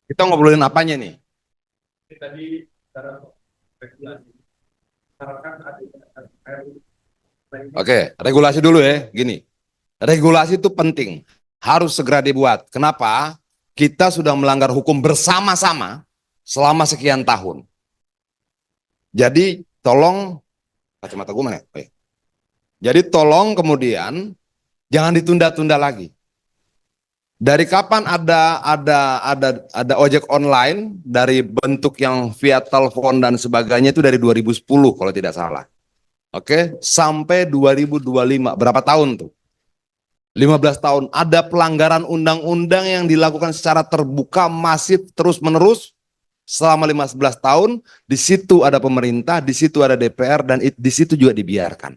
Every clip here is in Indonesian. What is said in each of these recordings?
Kita ngobrolin apanya nih? Tadi secara regulasi, misalkan ada Oke, regulasi dulu ya. Gini, regulasi itu penting, harus segera dibuat. Kenapa? Kita sudah melanggar hukum bersama-sama selama sekian tahun. Jadi tolong, kacamata gue mana? Oke. Jadi tolong kemudian jangan ditunda-tunda lagi. Dari kapan ada ojek online dari bentuk yang via telepon dan sebagainya itu dari 2010 kalau tidak salah. Oke, sampai 2025 berapa tahun tuh? 15 tahun. Ada pelanggaran undang-undang yang dilakukan secara terbuka, masif, terus-menerus selama 15 tahun. Di situ ada pemerintah, di situ ada DPR, dan di situ juga dibiarkan.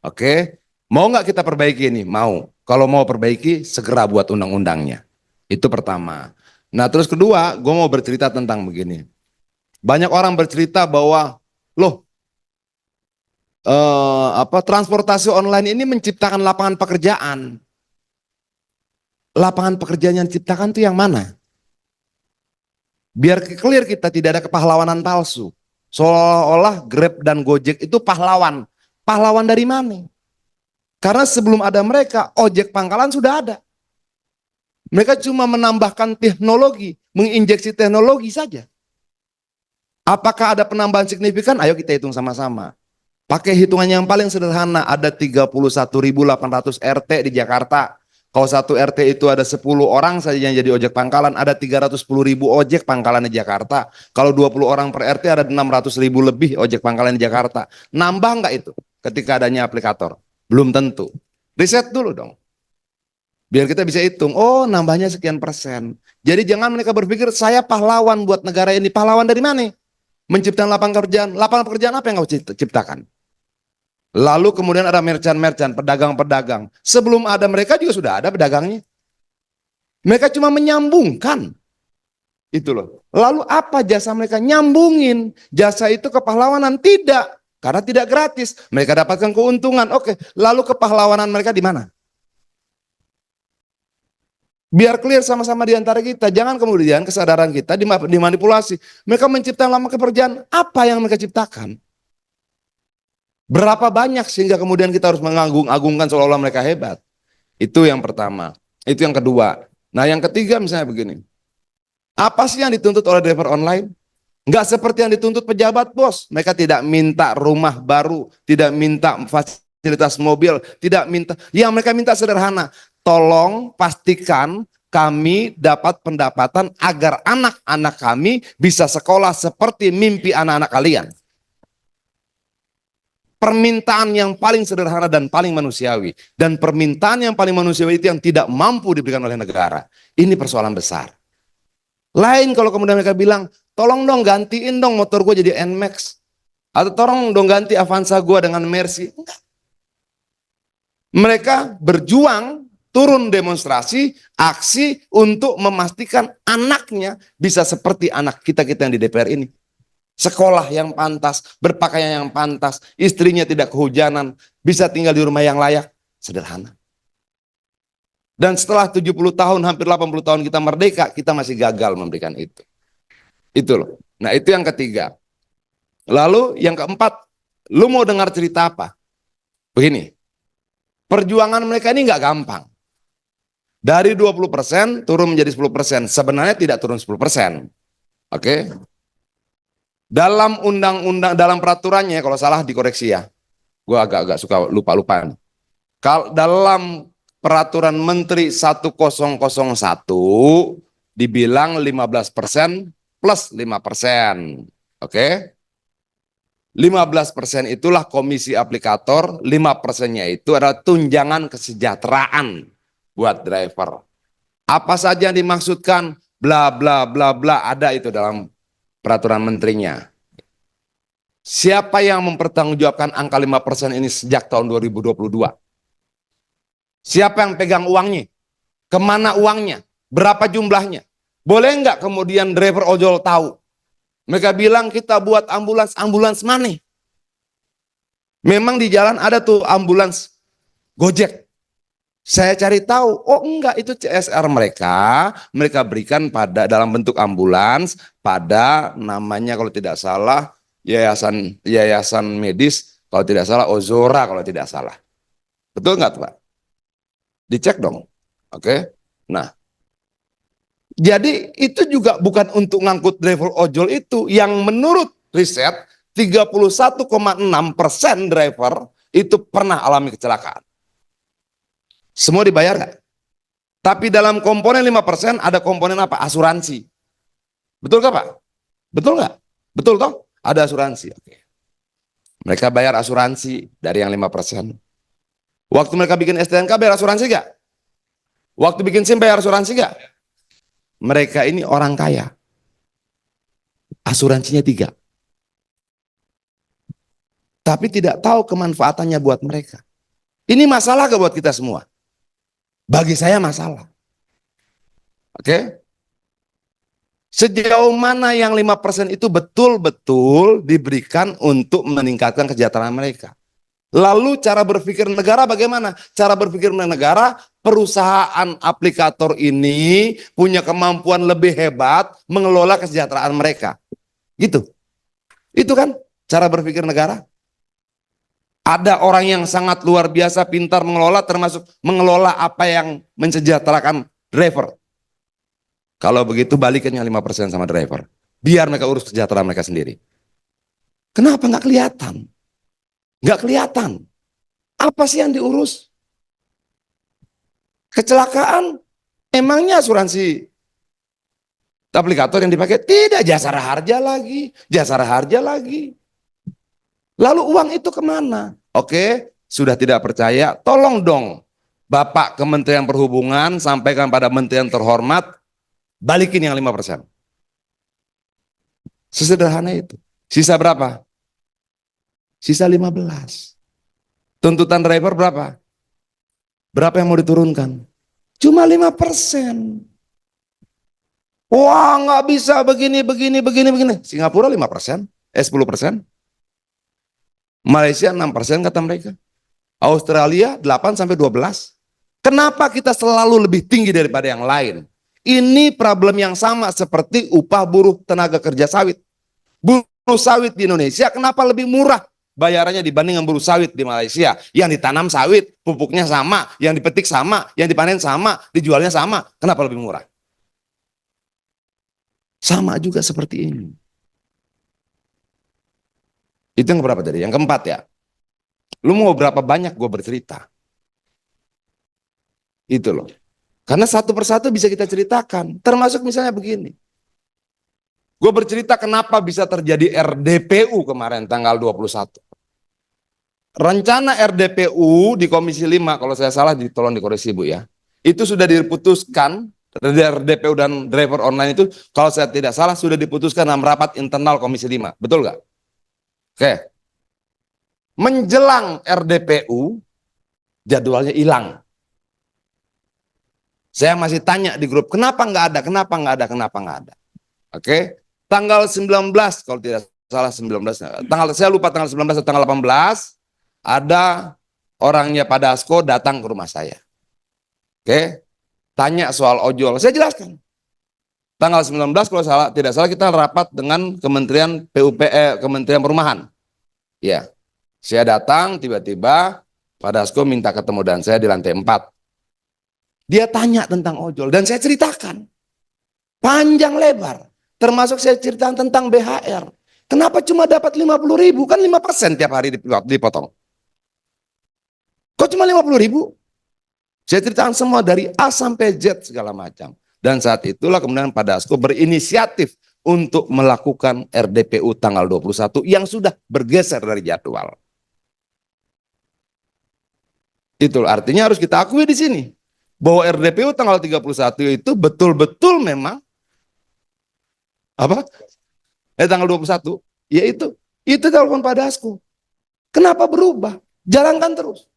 Oke, mau nggak kita perbaiki ini? Mau. Kalau mau perbaiki, segera buat undang-undangnya. Itu pertama. Nah, terus kedua, gue mau bercerita tentang begini. Banyak orang bercerita bahwa, loh, transportasi online ini menciptakan lapangan pekerjaan. Lapangan pekerjaan yang diciptakan itu yang mana? Biar clear kita tidak ada kepahlawanan palsu. Seolah-olah Grab dan Gojek itu pahlawan. Pahlawan dari mana? Karena sebelum ada mereka, ojek pangkalan sudah ada. Mereka cuma menambahkan teknologi, menginjeksi teknologi saja. Apakah ada penambahan signifikan? Ayo kita hitung sama-sama. Pakai hitungan yang paling sederhana, ada 31.800 RT di Jakarta. Kalau satu RT itu ada 10 orang saja yang jadi ojek pangkalan, ada 310.000 ojek pangkalan di Jakarta. Kalau 20 orang per RT ada 600.000 lebih ojek pangkalan di Jakarta. Nambah nggak itu ketika adanya aplikator? Belum tentu. Riset dulu dong. Biar kita bisa hitung, oh nambahnya sekian persen. Jadi jangan mereka berpikir, saya pahlawan buat negara ini. Pahlawan dari mana? Menciptakan lapangan pekerjaan. Lapangan pekerjaan apa yang kau ciptakan? Lalu kemudian ada merchant-merchant, pedagang-pedagang. Sebelum ada mereka juga sudah ada pedagangnya. Mereka cuma menyambungkan. Itu loh. Lalu apa jasa mereka? Nyambungin. Jasa itu kepahlawanan? Tidak. Karena tidak gratis. Mereka dapatkan keuntungan. Oke. Lalu kepahlawanan mereka di mana? Biar clear sama-sama di antara kita. Jangan kemudian kesadaran kita dimanipulasi. Mereka menciptakan lapangan pekerjaan. Apa yang mereka ciptakan? Berapa banyak sehingga kemudian kita harus mengagung-agungkan seolah-olah mereka hebat. Itu yang pertama. Itu yang kedua. Nah yang ketiga misalnya begini. Apa sih yang dituntut oleh driver online? Nggak seperti yang dituntut pejabat, bos. Mereka tidak minta rumah baru, tidak minta fasilitas mobil, tidak minta. Yang mereka minta sederhana. Tolong pastikan kami dapat pendapatan agar anak-anak kami bisa sekolah seperti mimpi anak-anak kalian. Permintaan yang paling sederhana dan paling manusiawi. Dan permintaan yang paling manusiawi itu yang tidak mampu diberikan oleh negara. Ini persoalan besar. Lain kalau kemudian mereka bilang, tolong dong gantiin dong motor gue jadi NMAX. Atau tolong dong ganti Avanza gue dengan Mercy. Enggak. Mereka berjuang, turun demonstrasi, aksi untuk memastikan anaknya bisa seperti anak kita-kita yang di DPR ini. Sekolah yang pantas, berpakaian yang pantas, istrinya tidak kehujanan, bisa tinggal di rumah yang layak. Sederhana. Dan setelah 70 tahun, hampir 80 tahun kita merdeka, kita masih gagal memberikan itu. Itu loh. Nah itu yang ketiga. Lalu yang keempat, lu mau dengar cerita apa? Begini, perjuangan mereka ini nggak gampang. Dari 20% turun menjadi 10%. Sebenarnya tidak turun 10%. Oke. Dalam undang-undang, dalam peraturannya, kalau salah dikoreksi ya. Gue agak-agak suka lupa-lupa. Kalau dalam peraturan Menteri 1001 dibilang 15% plus 5%. Oke. 15% itulah komisi aplikator, 5%-nya itu adalah tunjangan kesejahteraan buat driver. Apa saja yang dimaksudkan, bla bla bla bla, ada itu dalam peraturan menterinya. Siapa yang mempertanggungjawabkan angka 5% ini sejak tahun 2022? Siapa yang pegang uangnya? Kemana uangnya? Berapa jumlahnya? Boleh nggak kemudian driver ojol tahu? Mereka bilang kita buat ambulans, ambulans mana? Memang di jalan ada tuh ambulans Gojek. Saya cari tahu, oh enggak, itu CSR mereka berikan pada dalam bentuk ambulans pada namanya kalau tidak salah yayasan yayasan medis, kalau tidak salah Ozora kalau tidak salah. Betul nggak tuh Pak? Dicek dong. Oke. Nah, jadi itu juga bukan untuk ngangkut driver ojol itu yang menurut riset 31,6% driver itu pernah alami kecelakaan. Semua dibayar nggak? Tapi dalam komponen 5% ada komponen apa? Asuransi. Betul nggak Pak? Betul nggak? Betul toh? Ada asuransi. Oke. Mereka bayar asuransi dari yang 5%. Waktu mereka bikin STNK bayar asuransi nggak? Waktu bikin SIM bayar asuransi nggak? Mereka ini orang kaya. Asuransinya 3. Tapi tidak tahu kemanfaatannya buat mereka. Ini masalah ke buat kita semua? Bagi saya masalah. Oke? Sejauh mana yang 5% itu betul-betul diberikan untuk meningkatkan kesejahteraan mereka. Lalu cara berpikir negara bagaimana? Cara berpikir negara, perusahaan aplikator ini punya kemampuan lebih hebat mengelola kesejahteraan mereka. Gitu. Itu kan cara berpikir negara. Ada orang yang sangat luar biasa pintar mengelola, termasuk mengelola apa yang mensejahterakan driver. Kalau begitu balikin yang 5% sama driver. Biar mereka urus kesejahteraan mereka sendiri. Kenapa nggak kelihatan? Nggak kelihatan. Apa sih yang diurus? Kecelakaan, emangnya asuransi aplikator yang dipakai? Tidak, jasara harja lagi. Jasara harja lagi. Lalu uang itu kemana? Oke, sudah tidak percaya, tolong dong Bapak Kementerian Perhubungan sampaikan pada menteri yang terhormat, balikin yang 5%. Sesederhana itu. Sisa berapa? Sisa 15. Tuntutan driver berapa? Berapa yang mau diturunkan? Cuma 5%. Wah, nggak bisa begini. Singapura 5%, 10%. Malaysia 6% kata mereka. Australia 8-12. Kenapa kita selalu lebih tinggi daripada yang lain? Ini problem yang sama seperti upah buruh tenaga kerja sawit. Buruh sawit di Indonesia kenapa lebih murah bayarannya dibanding buruh sawit di Malaysia? Yang ditanam sawit, pupuknya sama, yang dipetik sama, yang dipanen sama, dijualnya sama. Kenapa lebih murah? Sama juga seperti ini. Itu yang berapa tadi? Yang keempat ya. Lu mau berapa banyak gue bercerita? Itu loh. Karena satu persatu bisa kita ceritakan. Termasuk misalnya begini. Gue bercerita kenapa bisa terjadi RDPU kemarin tanggal 21. Rencana RDPU di Komisi 5, kalau saya salah tolong dikoreksi Bu ya. Itu sudah diputuskan, RDPU dan driver online itu, kalau saya tidak salah sudah diputuskan dalam rapat internal Komisi 5. Betul nggak? Oke. Menjelang RDPU, jadwalnya hilang. Saya masih tanya di grup, kenapa nggak ada, kenapa nggak ada, kenapa nggak ada. Oke, tanggal 19, kalau tidak salah 19, saya lupa tanggal 19 atau tanggal 18, ada orangnya Pak Dasko datang ke rumah saya. Oke, tanya soal ojol, saya jelaskan. Tanggal 19 kalau tidak salah kita rapat dengan Kementerian Kementerian Perumahan. Ya. Saya datang, tiba-tiba Pak Dasko minta ketemu dan saya di lantai 4. Dia tanya tentang ojol dan saya ceritakan. Panjang lebar. Termasuk saya ceritakan tentang BHR. Kenapa cuma dapat 50.000? Kan 5% tiap hari dipotong. Kok cuma 50.000? Saya ceritakan semua dari A sampai Z segala macam. Dan saat itulah kemudian Pak Dasko berinisiatif untuk melakukan RDPU tanggal 21 yang sudah bergeser dari jadwal. Itu artinya harus kita akui di sini bahwa RDPU tanggal 31 itu betul-betul memang apa? Tanggal 21, yaitu telepon Pak Dasko. Kenapa berubah? Jalankan terus.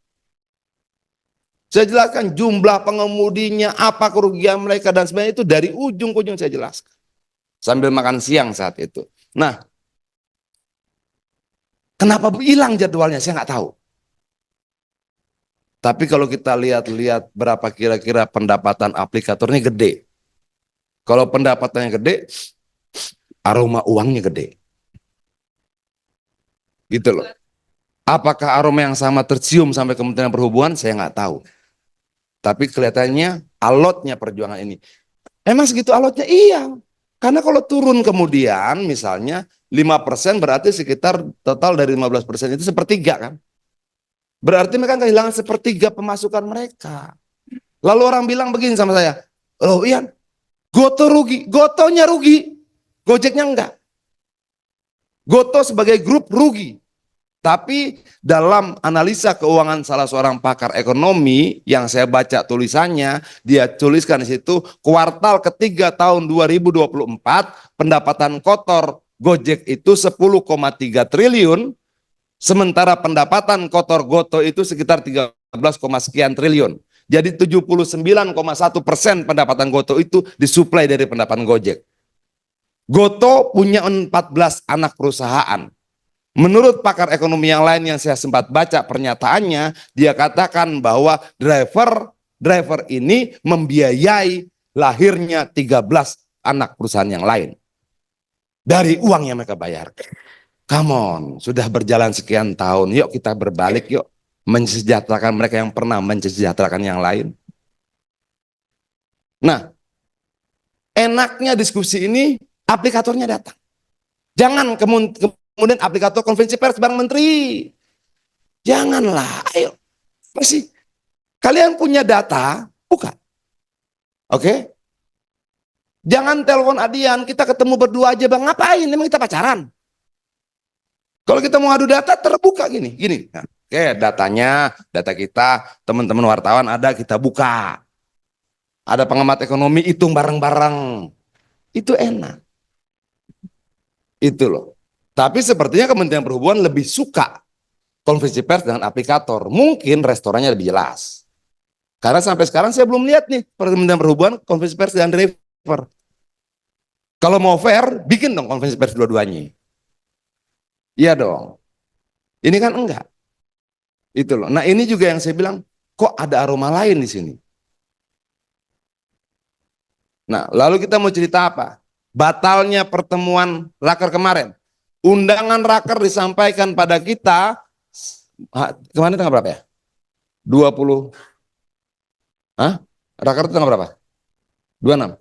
Saya jelaskan jumlah pengemudinya, apa kerugian mereka dan sebagainya itu dari ujung ke ujung saya jelaskan. Sambil makan siang saat itu. Nah, kenapa hilang jadwalnya? Saya nggak tahu. Tapi kalau kita lihat-lihat berapa kira-kira pendapatan aplikatornya gede. Kalau pendapatannya gede, aroma uangnya gede. Gitu loh. Apakah aroma yang sama tercium sampai Kementerian Perhubungan? Saya nggak tahu. Tapi kelihatannya alotnya perjuangan ini. Emang segitu alotnya? Iya. Karena kalau turun kemudian misalnya 5% berarti sekitar total dari 15% itu sepertiga kan. Berarti mereka kehilangan sepertiga pemasukan mereka. Lalu orang bilang begini sama saya, "Oh Ian, Goto rugi, Gotonya rugi, Gojeknya enggak. Goto sebagai grup rugi. Tapi dalam analisa keuangan salah seorang pakar ekonomi yang saya baca tulisannya, dia tuliskan di situ kuartal ketiga tahun 2024 pendapatan kotor Gojek itu 10,3 triliun, sementara pendapatan kotor Goto itu sekitar 13, sekian triliun. Jadi 79,1% pendapatan Goto itu disuplai dari pendapatan Gojek. Goto punya 14 anak perusahaan. Menurut pakar ekonomi yang lain yang saya sempat baca pernyataannya, dia katakan bahwa driver ini membiayai lahirnya 13 anak perusahaan yang lain. Dari uang yang mereka bayar. Come on, sudah berjalan sekian tahun, yuk kita berbalik yuk. Mensejahterakan mereka yang pernah mensejahterakan yang lain. Nah, enaknya diskusi ini, aplikatornya datang. Jangan kemudian aplikator konferensi pers bareng menteri. Janganlah, ayo. Masih kalian punya data, buka. Oke? Jangan telepon Adian, kita ketemu berdua aja bang. Ngapain? Emang kita pacaran? Kalau kita mau adu data, terbuka gini. Nah, oke, datanya, data kita, teman-teman wartawan ada, kita buka. Ada pengamat ekonomi, hitung bareng-bareng. Itu enak. Itu loh. Tapi sepertinya Kementerian Perhubungan lebih suka konferensi pers dengan aplikator. Mungkin restorannya lebih jelas. Karena sampai sekarang saya belum lihat nih Kementerian Perhubungan konferensi pers dengan driver. Kalau mau fair, bikin dong konferensi pers dua-duanya. Iya dong. Ini kan enggak. Itu loh. Nah ini juga yang saya bilang, kok ada aroma lain di sini. Nah lalu kita mau cerita apa? Batalnya pertemuan raker kemarin. Undangan raker disampaikan pada kita, kemarin tanggal berapa ya? 20. Hah? Raker itu tanggal berapa? 26.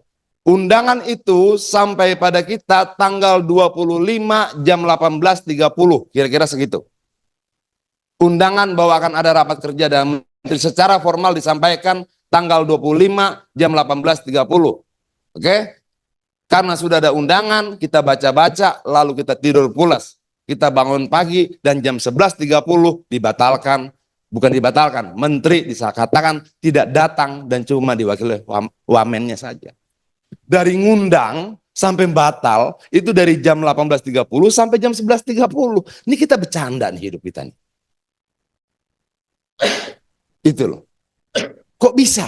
Undangan itu sampai pada kita tanggal 25 jam 18.30, kira-kira segitu. Undangan bahwa akan ada rapat kerja dan secara formal disampaikan tanggal 25 jam 18.30. Oke? Karena sudah ada undangan, kita baca-baca, lalu kita tidur pulas. Kita bangun pagi dan jam 11.30 dibatalkan. Bukan dibatalkan, menteri disakatakan tidak datang dan cuma diwakili wamennya saja. Dari ngundang sampai batal, itu dari jam 18.30 sampai jam 11.30. Ini kita bercanda nih hidup kita nih. Itu loh. Kok bisa?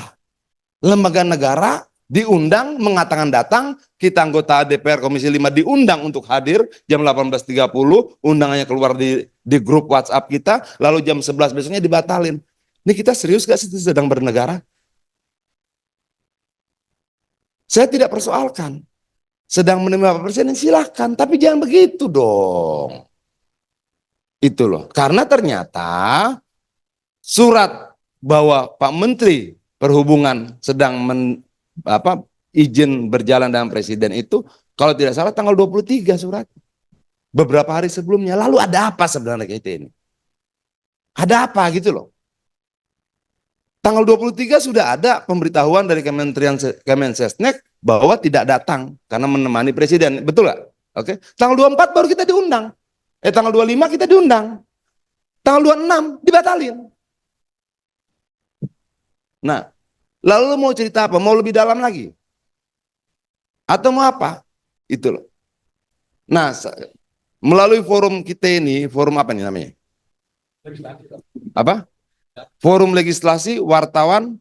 Lembaga negara diundang mengatakan datang, kita anggota DPR Komisi 5 diundang untuk hadir jam 18.30, undangannya keluar di grup WhatsApp kita, lalu jam 11 besoknya dibatalin. Ini kita serius gak sih sedang bernegara? Saya tidak persoalkan. Sedang menerima Pak Presiden silahkan, tapi jangan begitu dong. Itu loh, karena ternyata surat bahwa Pak Menteri Perhubungan sedang izin berjalan dengan Presiden itu, kalau tidak salah tanggal 23 surat. Beberapa hari sebelumnya. Lalu ada apa sebenarnya kita ini? Ada apa gitu loh. Tanggal 23 sudah ada pemberitahuan dari Kemensesnek bahwa tidak datang karena menemani Presiden. Betul nggak? Oke. Tanggal 24 baru kita diundang. Tanggal 25 kita diundang. Tanggal 26 dibatalin. Nah, lalu mau cerita apa? Mau lebih dalam lagi? Atau mau apa? Itu loh. Nah, melalui forum kita ini, forum apa nih namanya? Apa? Forum legislasi, wartawan,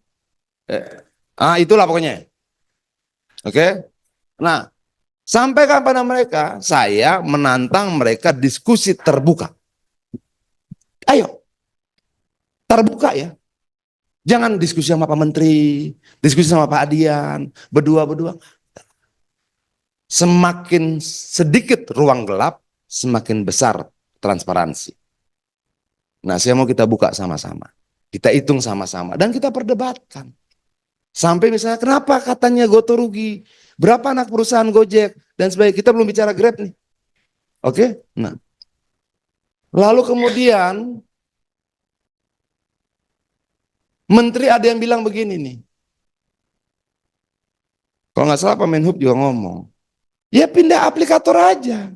itulah pokoknya. Oke? Nah, sampaikan pada mereka, saya menantang mereka diskusi terbuka. Ayo, terbuka ya. Jangan diskusi sama Pak Menteri, diskusi sama Pak Adian, berdua-berdua. Semakin sedikit ruang gelap, semakin besar transparansi. Nah, saya mau kita buka sama-sama. Kita hitung sama-sama dan kita perdebatkan. Sampai misalnya kenapa katanya Goto rugi? Berapa anak perusahaan Gojek dan sebagainya. Kita belum bicara Grab nih. Oke? Nah. Lalu kemudian menteri ada yang bilang begini nih. Kalau nggak salah Pak Menhub juga ngomong. Ya pindah aplikator aja.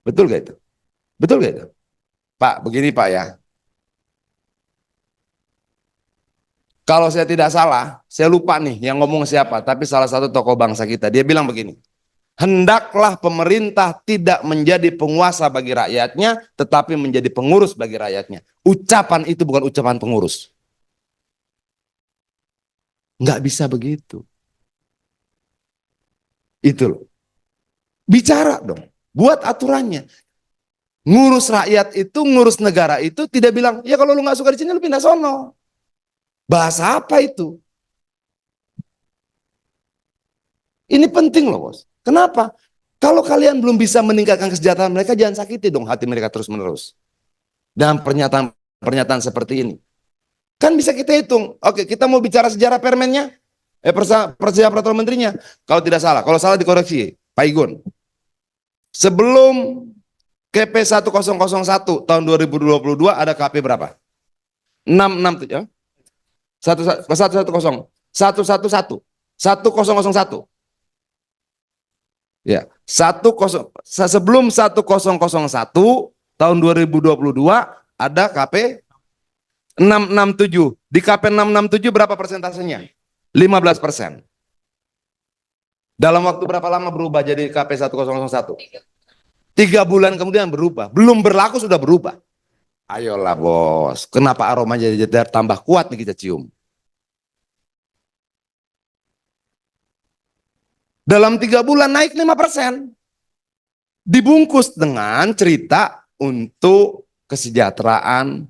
Betul gak itu? Betul gak itu? Pak, begini Pak ya. Kalau saya tidak salah, saya lupa nih yang ngomong siapa, tapi salah satu tokoh bangsa kita. Dia bilang begini, hendaklah pemerintah tidak menjadi penguasa bagi rakyatnya, tetapi menjadi pengurus bagi rakyatnya. Ucapan itu bukan ucapan pengurus. Nggak bisa begitu. Itu loh. Bicara dong, buat aturannya. Ngurus rakyat itu, ngurus negara itu tidak bilang, ya kalau lu nggak suka di sini lu pindah sono. Bahasa apa itu? Ini penting loh bos. Kenapa? Kalau kalian belum bisa meningkatkan kesejahteraan mereka, jangan sakiti dong hati mereka terus-menerus. Dengan pernyataan-pernyataan seperti ini. Kan bisa kita hitung. Oke, kita mau bicara sejarah permennya, sejarah peraturan menterinya. Kalau tidak salah, kalau salah dikoreksi, Pak Igun. Sebelum KP 1001 tahun 2022 ada KP berapa? 667. 1001. Ya, sebelum 1001 tahun 2022 ada KP 667. Di KP 667 berapa persentasenya? 15%. Dalam waktu berapa lama berubah jadi KP 1001? 3 bulan kemudian berubah. Belum berlaku sudah berubah. Ayolah bos, kenapa aromanya jadi tambah kuat nih kita cium? Dalam 3 bulan naik 5%. Dibungkus dengan cerita untuk kesejahteraan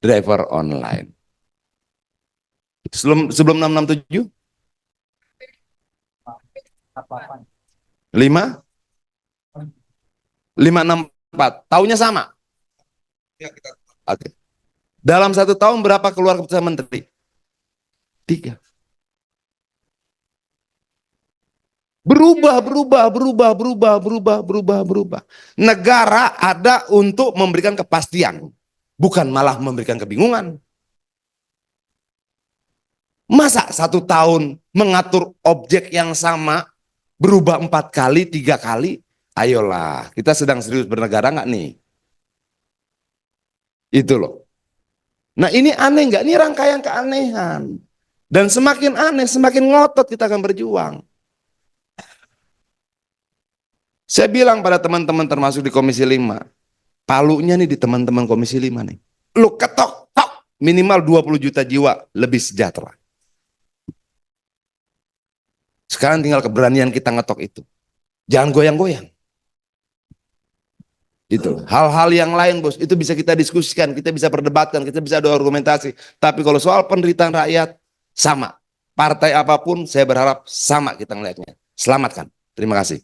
driver online. Sebelum 667? 5? 564. Tahunnya sama. Oke. Dalam 1 tahun berapa keluar keputusan menteri? 3. Berubah. Negara ada untuk memberikan kepastian, bukan malah memberikan kebingungan. Masa 1 tahun mengatur objek yang sama berubah 4 kali, 3 kali? Ayolah, kita sedang serius bernegara nggak nih? Itu loh. Nah ini aneh nggak? Ini rangkaian keanehan. Dan semakin aneh, semakin ngotot kita akan berjuang. Saya bilang pada teman-teman termasuk di Komisi 5, palunya nih di teman-teman Komisi 5 nih. Lu ketok, tok, minimal 20 juta jiwa lebih sejahtera. Sekarang tinggal keberanian kita ngetok itu. Jangan goyang-goyang. Itu hal-hal yang lain bos, itu bisa kita diskusikan, kita bisa perdebatkan, kita bisa adu argumentasi. Tapi kalau soal penderitaan rakyat, sama. Partai apapun, saya berharap sama kita ngelihatnya. Selamatkan. Terima kasih.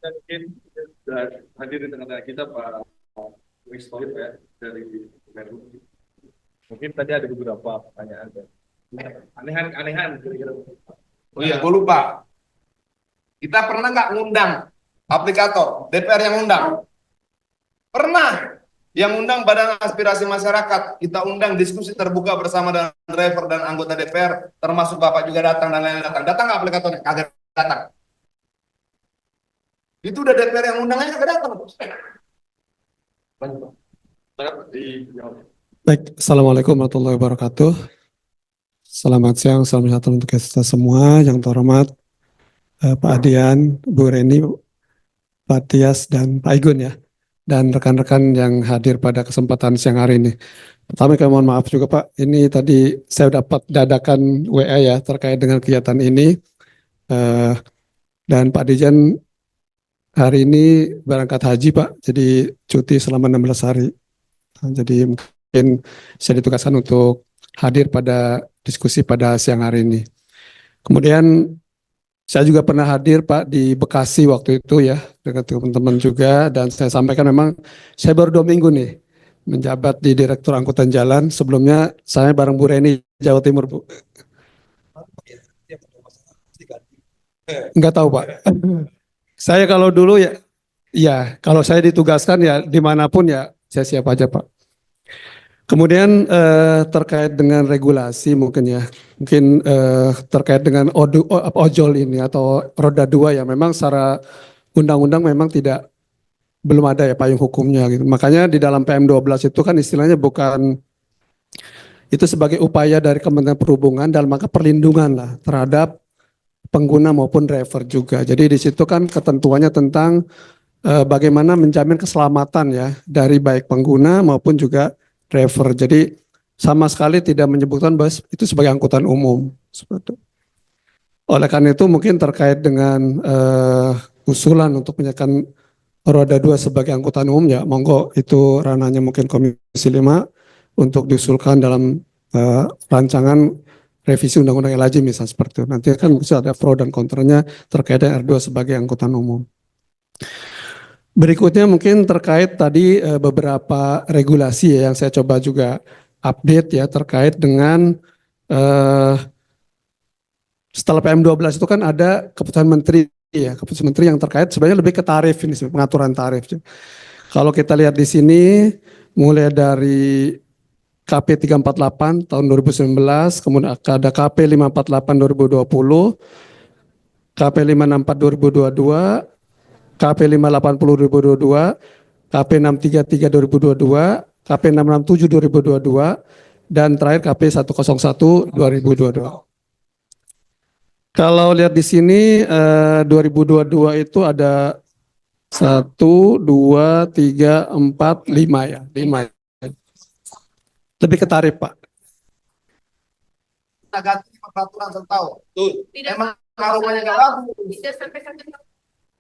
Mungkin sudah hadir di tengah-tengah kita Pak Luis Toib ya dari Kemenlu. Mungkin tadi ada beberapa pertanyaan anehan kira-kira. Oh iya, gue lupa. Kita pernah nggak ngundang aplikator DPR yang undang? Pernah. Yang undang Badan Aspirasi Masyarakat. Kita undang diskusi terbuka bersama dengan driver dan anggota DPR, termasuk Bapak juga datang dan lain-lain datang. Datang nggak aplikatornya? Kagak datang. Itu udah DPR yang undang aja kagak datang. Baik, Assalamualaikum warahmatullahi wabarakatuh. Selamat siang, salam sejahtera untuk kita semua. Yang terhormat Pak Adian, Bu Reni, Pak Tias, dan Pak Igun ya. Dan rekan-rekan yang hadir pada kesempatan siang hari ini. Pertama kami mohon maaf juga Pak, ini tadi saya dapat dadakan WA ya terkait dengan kegiatan ini. Dan Pak Dirjen hari ini berangkat haji Pak, jadi cuti selama 16 hari. Nah, jadi mungkin saya ditugaskan untuk hadir pada diskusi pada siang hari ini. Kemudian saya juga pernah hadir Pak di Bekasi waktu itu ya, dengan teman-teman juga, dan saya sampaikan memang saya baru 2 minggu nih menjabat di Direktur Angkutan Jalan. Sebelumnya saya bareng Bu Reni Jawa Timur Bu. Enggak tahu Pak. Saya kalau dulu ya, ya kalau saya ditugaskan ya dimanapun ya saya siap aja Pak. Kemudian terkait dengan regulasi mungkin ya, mungkin terkait dengan ojol ini atau roda dua ya, memang secara undang-undang memang belum ada ya payung hukumnya gitu. Makanya di dalam PM12 itu kan istilahnya bukan itu sebagai upaya dari Kementerian Perhubungan dalam rangka perlindungan lah terhadap pengguna maupun driver juga. Jadi di situ kan ketentuannya tentang bagaimana menjamin keselamatan ya dari baik pengguna maupun juga driver. Jadi sama sekali tidak menyebutkan bahwa itu sebagai angkutan umum. Seperti itu. Oleh karena itu mungkin terkait dengan usulan untuk menyatakan roda dua sebagai angkutan umum ya monggo itu ranahnya mungkin Komisi 5 untuk diusulkan dalam rancangan revisi Undang-Undang LHJ misalnya seperti itu. Nanti kan bisa ada pro dan kontranya terkait dengan R2 sebagai angkutan umum. Berikutnya mungkin terkait tadi beberapa regulasi ya yang saya coba juga update ya terkait dengan setelah PM12 itu kan ada keputusan menteri ya, keputusan menteri yang terkait sebenarnya lebih ke tarif ini pengaturan tarif. Kalau kita lihat di sini mulai dari KP 348 tahun 2019, kemudian ada KP 548 2020, KP 564 2022, KP 580 2022, KP 633 2022, KP 667 2022, dan terakhir KP 101 2022. Kalau lihat di sini 2022 itu ada 1, 2, 3, 4, 5 ya, 5. Lebih ke tarif Pak. Kita ganti peraturan tahu. Emang aromanya nggak bagus. Tidak sampai satu tahun.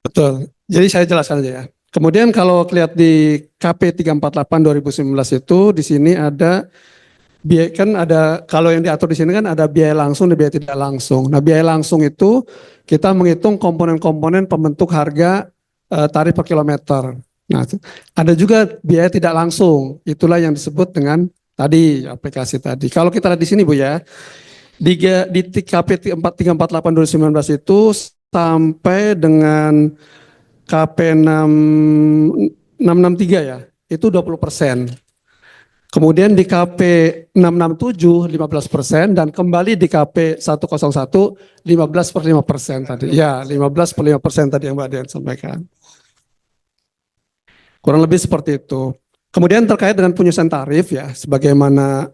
Betul. Jadi saya jelaskan aja ya. Kemudian kalau lihat di KP 348 2019 itu di sini ada biaya kan ada kalau yang diatur di sini kan ada biaya langsung dan biaya tidak langsung. Nah, biaya langsung itu kita menghitung komponen-komponen pembentuk harga tarif per kilometer. Nah, ada juga biaya tidak langsung. Itulah yang disebut dengan tadi aplikasi tadi. Kalau kita lihat di sini Bu ya, di KP 348 2019 itu sampai dengan KP 663 ya, itu 20%. Kemudian di KP 667 15% dan kembali di KP 101 15/5% tadi. Ya, 15/5% tadi yang Mbak Dian sampaikan. Kurang lebih seperti itu. Kemudian terkait dengan penyusunan tarif ya, sebagaimana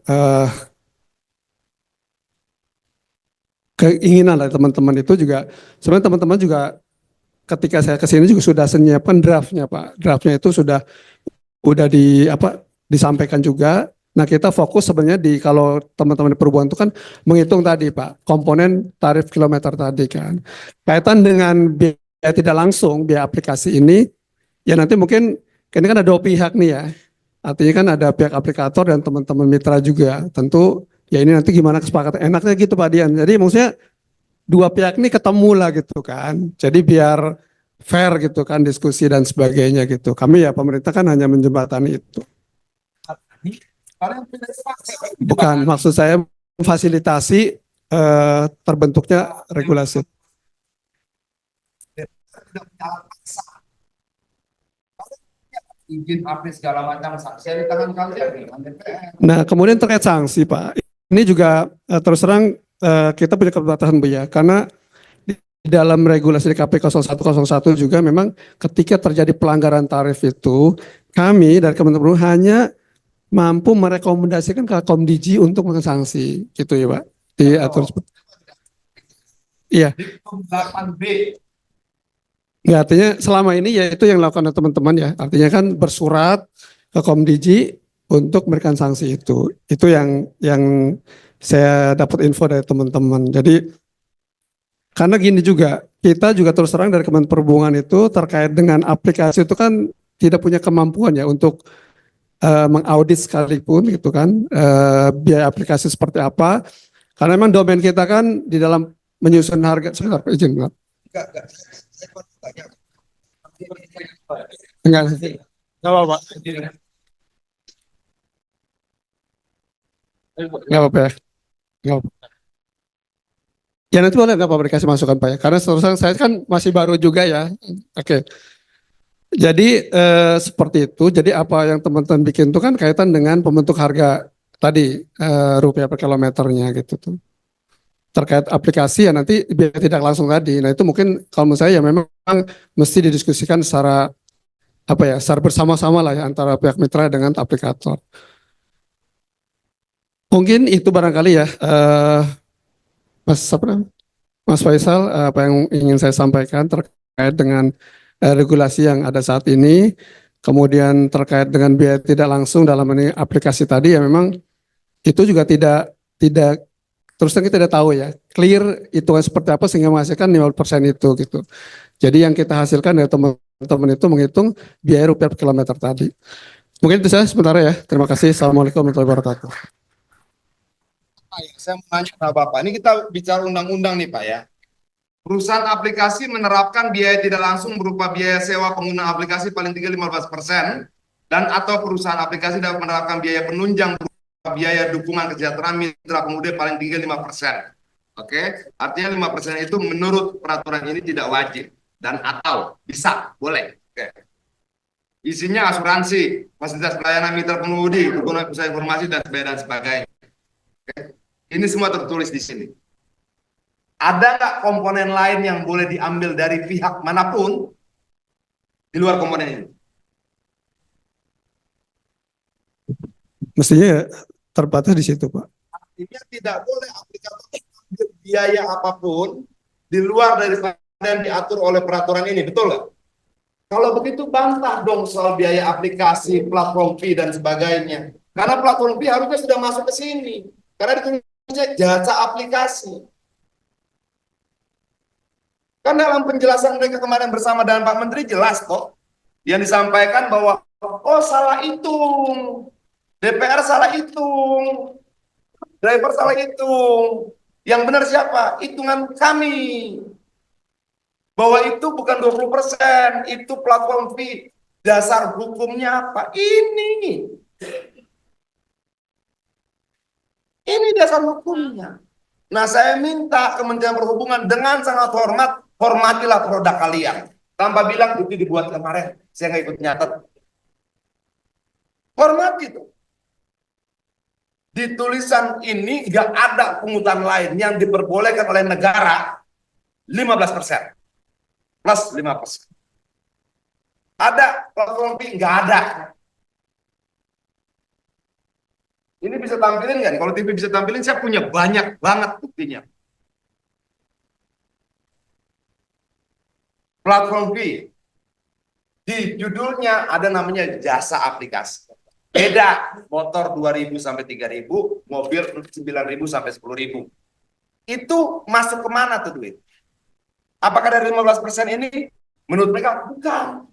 keinginan dari teman-teman itu juga, sebenarnya teman-teman juga ketika saya kesini juga sudah menyiapkan draftnya Pak. Draftnya itu sudah disampaikan juga. Nah kita fokus sebenarnya kalau teman-teman di perhubungan itu kan menghitung tadi Pak, komponen tarif kilometer tadi kan. Kaitan dengan biaya tidak langsung, biaya aplikasi ini, ya nanti mungkin, ini kan ada 2 pihak nih ya. Artinya kan ada pihak aplikator dan teman-teman mitra juga. Tentu ya ini nanti gimana kesepakatan. Enaknya gitu Pak Dian. Jadi maksudnya 2 pihak ini ketemu lah gitu kan. Jadi biar fair gitu kan diskusi dan sebagainya gitu. Kami ya pemerintah kan hanya menjembatani itu. Bukan, maksud saya memfasilitasi terbentuknya regulasi. Izin update segala macam sanksi di tangan kalian. Nah, kemudian terkait sanksi, Pak. Ini juga terus terang kita punya keterbatasan Bu ya, karena di dalam regulasi DKP 0101 juga memang ketika terjadi pelanggaran tarif itu, kami dari Kementerian Perhubungan hanya mampu merekomendasikan ke Komdiji untuk melakukan sanksi, gitu ya Pak. Diatur seperti iya. 8B. Ya, artinya selama ini ya itu yang dilakukan oleh teman-teman ya. Artinya kan bersurat ke Komdiji untuk memberikan sanksi itu. Itu yang saya dapat info dari teman-teman. Jadi Karena gini juga, kita juga terus terang dari Kementerian Perhubungan itu terkait dengan aplikasi itu kan tidak punya kemampuan ya untuk mengaudit sekalipun gitu kan, biaya aplikasi seperti apa. Karena memang domain kita kan di dalam menyusun harga. Sebentar, Pak, izin. Enggak, enggak apa-apa. Enggak apa-apa ya. Enggak apa-apa. Ya nanti boleh nggak Pak dikasih masukan Pak ya? Karena terus terang saya kan masih baru juga ya. Oke. Jadi seperti itu. Jadi apa yang teman-teman bikin itu kan kaitan dengan pembentuk harga tadi, rupiah per kilometernya gitu tuh. Terkait aplikasi ya nanti biar tidak langsung tadi. Nah itu mungkin kalau menurut saya ya memang mesti didiskusikan secara apa ya, secara bersama-sama lah ya antara pihak mitra dengan aplikator. Mungkin itu barangkali ya, Mas apa namanya? Mas Faisal, apa yang ingin saya sampaikan terkait dengan regulasi yang ada saat ini, kemudian terkait dengan biaya tidak langsung dalam ini aplikasi tadi ya memang itu juga tidak terus terang kita tidak tahu ya clear hitungan seperti apa sehingga menghasilkan 50% itu gitu. Jadi yang kita hasilkan dari teman-teman itu menghitung biaya rupiah per kilometer tadi. Mungkin itu saya sementara ya. Terima kasih. Assalamualaikum warahmatullahi wabarakatuh. Saya mau nanya sama Bapak, ini kita bicara undang-undang nih Pak ya. Perusahaan aplikasi menerapkan biaya tidak langsung berupa biaya sewa pengguna aplikasi paling tinggi 15% dan atau perusahaan aplikasi dapat menerapkan biaya penunjang berupa biaya dukungan kesejahteraan mitra pengemudi paling tinggi 5%. Oke, artinya 5% itu menurut peraturan ini tidak wajib dan atau bisa, boleh. Oke. Isinya asuransi, fasilitas pelayanan mitra pengemudi, dukungan pusat informasi dan sebagainya. Oke. Ini semua tertulis di sini. Ada nggak komponen lain yang boleh diambil dari pihak manapun di luar komponen ini? Mestinya terbatas di situ, Pak. Artinya tidak boleh aplikator ambil biaya apapun di luar daripada yang diatur oleh peraturan ini, betul nggak? Kalau begitu bantah dong soal biaya aplikasi, platform fee dan sebagainya. Karena platform fee harusnya sudah masuk ke sini. Karena ditulisnya jasa aplikasi. Kan dalam penjelasan mereka kemarin bersama dengan Pak Menteri jelas kok. Yang disampaikan bahwa, oh salah hitung. DPR salah hitung. Driver salah hitung. Yang benar siapa? Hitungan kami. Bahwa itu bukan 20%, itu platform fee. Dasar hukumnya apa? Ini dasar hukumnya. Nah, saya minta Kementerian Perhubungan dengan sangat hormat, hormatilah produk kalian. Tanpa bilang itu dibuat kemarin, saya nggak ikut nyatet. Hormat itu. Di tulisan ini nggak ada pungutan lain yang diperbolehkan oleh negara 15%. Plus 5%. Ada platform fee? Nggak ada. Ini bisa tampilin nggak? Kalau TV bisa tampilin, saya punya banyak banget buktinya. Platform fee. Di judulnya ada namanya jasa aplikasi. Beda, motor 2.000 sampai 3.000, mobil 9.000 sampai 10.000. Itu masuk kemana tuh duit? Apakah dari 15% ini? Menurut mereka, bukan.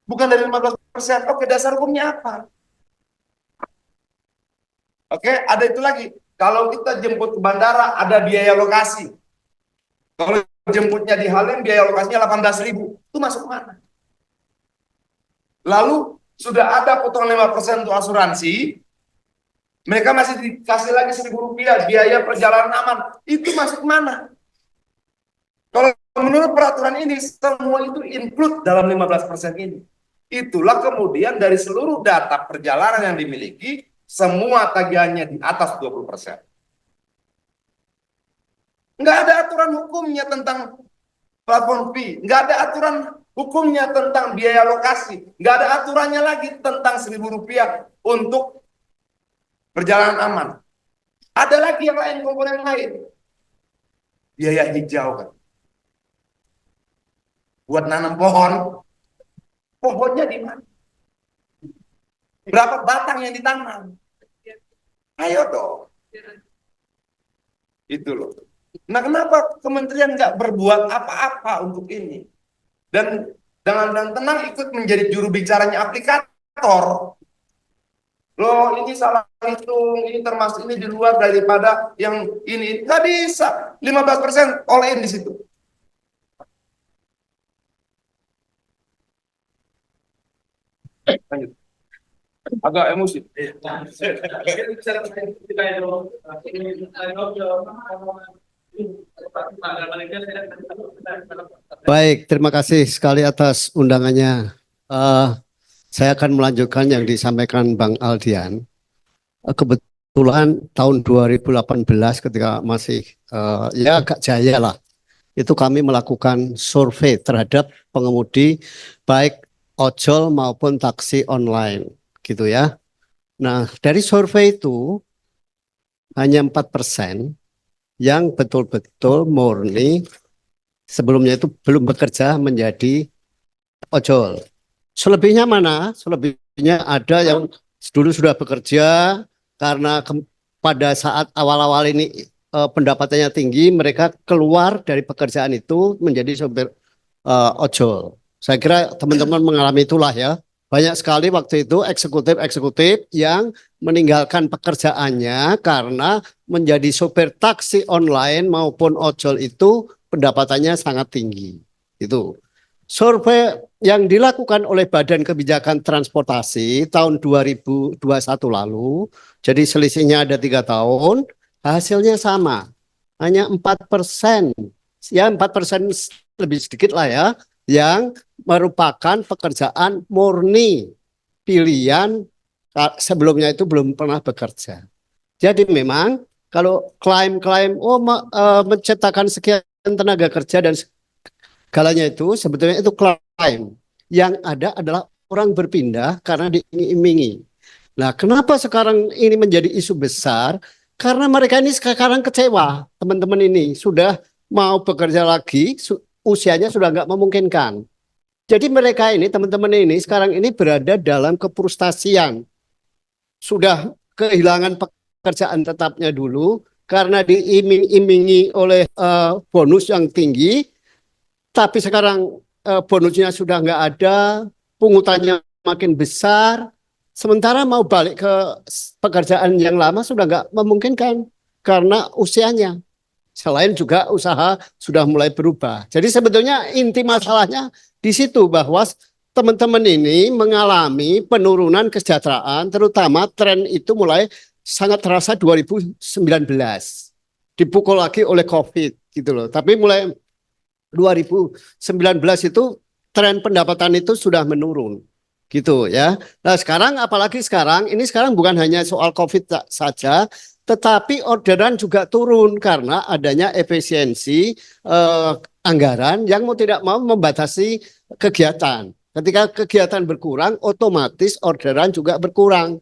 Bukan dari 15%. Oke, dasar hukumnya apa? Oke, ada itu lagi. Kalau kita jemput ke bandara, ada biaya lokasi. Kalau jemputnya di Halim, biaya lokasinya 18.000. Itu masuk mana? Lalu, sudah ada potongan 5% untuk asuransi. Mereka masih dikasih lagi Rp1.000 biaya perjalanan aman. Itu masuk mana? Kalau menurut peraturan ini, semua itu include dalam 15% ini. Itulah kemudian dari seluruh data perjalanan yang dimiliki, semua tagihannya di atas 20%. Nggak ada aturan hukumnya tentang platform fee. Nggak ada aturan hukumnya tentang biaya lokasi. Nggak ada aturannya lagi tentang Rp1.000 untuk perjalanan aman. Ada lagi yang lain, komponen lain. Biaya hijau kan. Buat nanam pohon. Pohonnya di mana? Berapa batang yang ditanam? Ayo dong. Itu loh. Nah, kenapa kementerian nggak berbuat apa-apa untuk ini? Dan dengan tenang ikut menjadi juru bicaranya aplikator. Loh, ini salah hitung, ini termasuk ini di luar daripada yang ini. Nggak bisa. 15% all in di situ. Lanjut. Agak emosi. Baik, terima kasih sekali atas undangannya. Eh, saya akan melanjutkan yang disampaikan Bang Aldian. Kebetulan tahun 2018 ketika masih ya agak jaya lah, itu kami melakukan survei terhadap pengemudi baik ojol maupun taksi online, gitu ya. Nah, dari survei itu hanya 4% yang betul-betul murni sebelumnya itu belum bekerja menjadi ojol. Selebihnya mana? Selebihnya ada yang dulu sudah bekerja karena pada saat awal-awal ini pendapatannya tinggi, mereka keluar dari pekerjaan itu menjadi sopir ojol. Saya kira teman-teman mengalami itulah ya. Banyak sekali waktu itu eksekutif-eksekutif yang meninggalkan pekerjaannya karena menjadi sopir taksi online maupun ojol itu pendapatannya sangat tinggi. Itu. Survei yang dilakukan oleh Badan Kebijakan Transportasi tahun 2021 lalu, jadi selisihnya ada 3 tahun, hasilnya sama, hanya 4%, ya 4% lebih sedikit lah ya, yang merupakan pekerjaan murni pilihan sebelumnya itu belum pernah bekerja. Jadi memang kalau klaim-klaim menciptakan sekian tenaga kerja dan segalanya itu sebetulnya itu klaim. Yang ada adalah orang berpindah karena diiming-imingi. Nah, kenapa sekarang ini menjadi isu besar? Karena mereka ini sekarang kecewa, teman-teman ini sudah mau bekerja lagi, usianya sudah nggak memungkinkan. Jadi mereka ini, teman-teman ini sekarang ini berada dalam kefrustasian. Sudah kehilangan pekerjaan tetapnya dulu karena diiming-imingi oleh bonus yang tinggi, tapi sekarang bonusnya sudah nggak ada, pungutannya makin besar, sementara mau balik ke pekerjaan yang lama sudah nggak memungkinkan karena usianya. Selain juga usaha sudah mulai berubah. Jadi sebetulnya inti masalahnya di situ bahwa teman-teman ini mengalami penurunan kesejahteraan, terutama tren itu mulai sangat terasa 2019. Dipukul lagi oleh COVID gitu loh. Tapi mulai 2019 itu tren pendapatan itu sudah menurun gitu ya. Nah, sekarang apalagi sekarang ini sekarang bukan hanya soal COVID saja, tetapi orderan juga turun karena adanya efisiensi anggaran yang mau tidak mau membatasi kegiatan. Ketika kegiatan berkurang, otomatis orderan juga berkurang.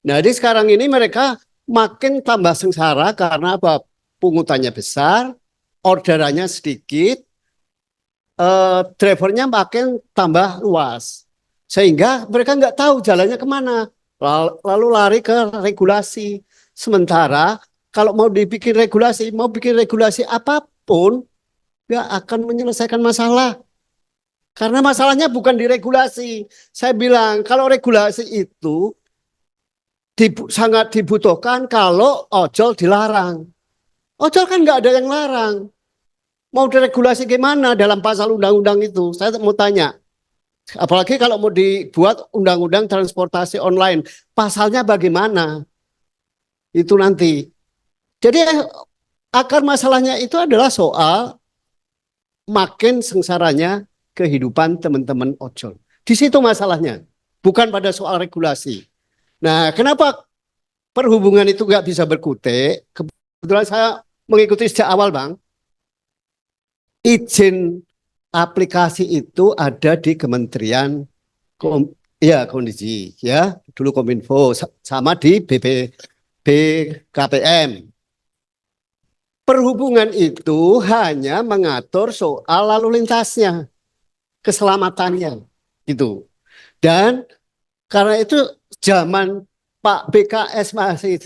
Nah, jadi sekarang ini mereka makin tambah sengsara karena apa? Pungutannya besar, orderannya sedikit, drivernya makin tambah luas. Sehingga mereka nggak tahu jalannya kemana. Lalu lari ke regulasi. Sementara kalau mau dibikin regulasi, mau bikin regulasi apapun, nggak akan menyelesaikan masalah. Karena masalahnya bukan di regulasi. Saya bilang kalau regulasi itu sangat dibutuhkan kalau ojol dilarang. Ojol kan nggak ada yang larang. Mau diregulasi gimana dalam pasal undang-undang itu? Saya mau tanya. Apalagi kalau mau dibuat undang-undang transportasi online, pasalnya bagaimana? Itu nanti. Jadi akar masalahnya itu adalah soal makin sengsaranya kehidupan teman-teman ojol. Di situ masalahnya, bukan pada soal regulasi. Nah, kenapa perhubungan itu nggak bisa berkutik? Kebetulan saya mengikuti sejak awal, Bang. Izin aplikasi itu ada di Kementerian Kondisi ya, dulu Kominfo sama di BKPM. Perhubungan itu hanya mengatur soal lalu lintasnya, keselamatannya gitu. Dan karena itu zaman Pak BKS masih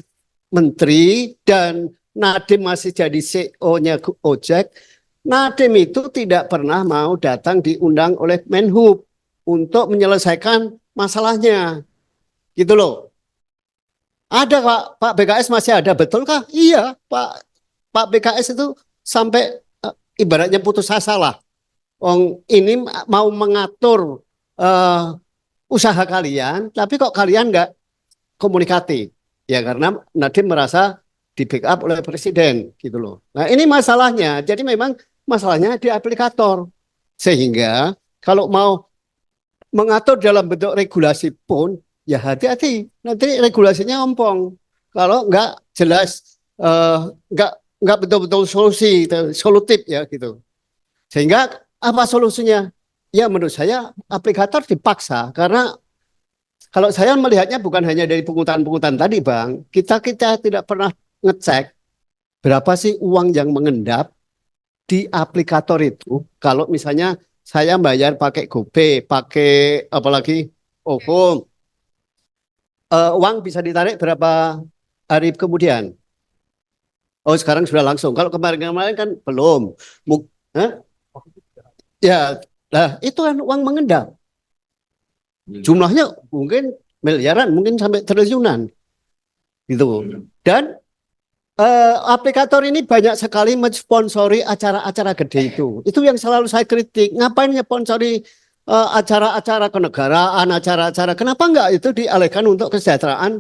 menteri dan Nadiem masih jadi CEO-nya Gojek, Nadiem itu tidak pernah mau datang diundang oleh Menhub untuk menyelesaikan masalahnya. Gitu loh. Ada Pak BKS masih ada, betulkah? Iya, Pak BKS itu sampai ibaratnya putus asa lah. Ini mau mengatur usaha kalian, tapi kok kalian nggak komunikatif? Ya karena Nadiem merasa di backup oleh presiden gitu loh. Nah ini masalahnya. Jadi memang masalahnya di aplikator. Sehingga kalau mau mengatur dalam bentuk regulasi pun ya hati-hati. Nanti regulasinya ompong. Kalau nggak jelas, nggak betul-betul solutif ya gitu. Sehingga apa solusinya? Ya menurut saya aplikator dipaksa karena kalau saya melihatnya bukan hanya dari pungutan-pungutan tadi, Bang. Kita tidak pernah ngecek berapa sih uang yang mengendap di aplikator itu. Kalau misalnya saya bayar pakai GoPay, pakai apalagi OVO, uang bisa ditarik berapa hari kemudian? Oh, sekarang sudah langsung. Kalau kemarin-kemarin kan belum. Hah? Ya, nah itu kan uang mengendap. Jumlahnya mungkin miliaran, mungkin sampai triliunan. Gitu. Dan aplikator ini banyak sekali mensponsori acara-acara gede itu. Itu yang selalu saya kritik. Ngapain nyponsori acara-acara kenegaraan, acara-acara. Kenapa enggak itu dialihkan untuk kesejahteraan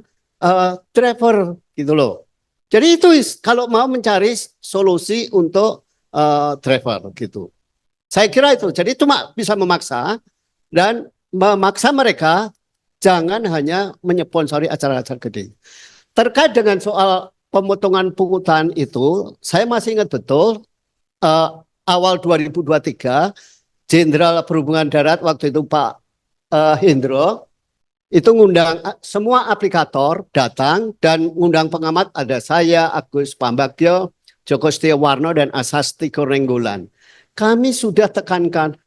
driver gitu loh. Jadi itu kalau mau mencari solusi untuk driver gitu. Saya kira itu. Jadi cuma bisa memaksa dan memaksa mereka jangan hanya menyponsori acara-acara gede. Terkait dengan soal pemotongan pungutan itu, saya masih ingat betul awal 2023 Jenderal Perhubungan Darat waktu itu Pak Hendro itu ngundang semua aplikator datang dan ngundang pengamat ada saya, Agus Pambagio, Joko Setiawarno dan Asasti Korenggolan. Kami sudah tekankan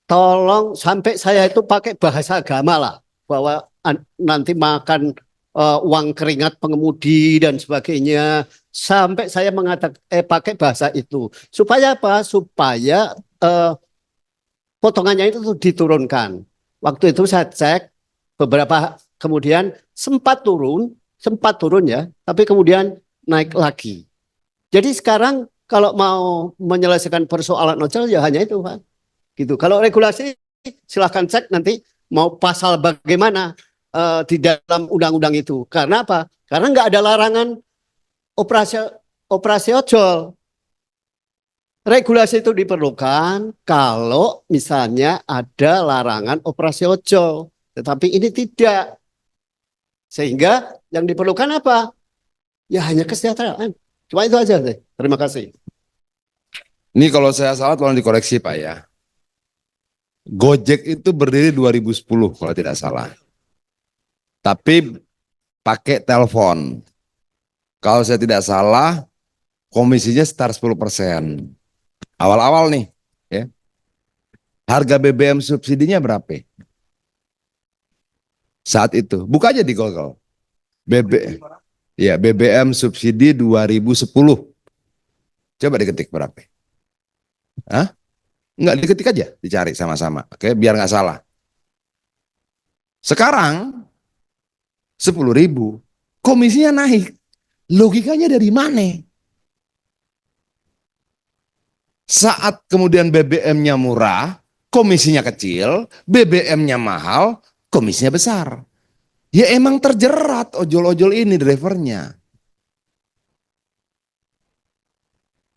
tolong sampai saya itu pakai bahasa agama lah bahwa nanti makan uang keringat pengemudi dan sebagainya sampai saya mengatakan pakai bahasa itu supaya apa? Supaya potongannya itu diturunkan. Waktu itu saya cek beberapa kemudian sempat turun ya, tapi kemudian naik lagi. Jadi sekarang kalau mau menyelesaikan persoalan ojol ya hanya itu, Pak. Gitu. Kalau regulasi silahkan cek nanti mau pasal bagaimana di dalam undang-undang itu. Karena apa? Karena nggak ada larangan operasi ojol. Regulasi itu diperlukan kalau misalnya ada larangan operasi ojol. Tetapi ini tidak. Sehingga yang diperlukan apa? Ya hanya kesejahteraan. Cuma itu aja deh. Terima kasih. Ini kalau saya salah tolong dikoreksi Pak ya. Gojek itu berdiri 2010 kalau tidak salah. Tapi pakai telepon. Kalau saya tidak salah, komisinya sekitar 10%. Awal-awal nih, ya. Harga BBM subsidinya berapa? Saat itu, buka aja di Google. BBM subsidi 2010. Coba diketik berapa? Hah? Enggak, diketik aja, dicari sama-sama. Oke, biar nggak salah. Sekarang 10.000, komisinya naik. Logikanya dari mana? Saat kemudian BBM-nya murah, komisinya kecil, BBM-nya mahal, komisinya besar. Ya emang terjerat ojol-ojol ini drivernya.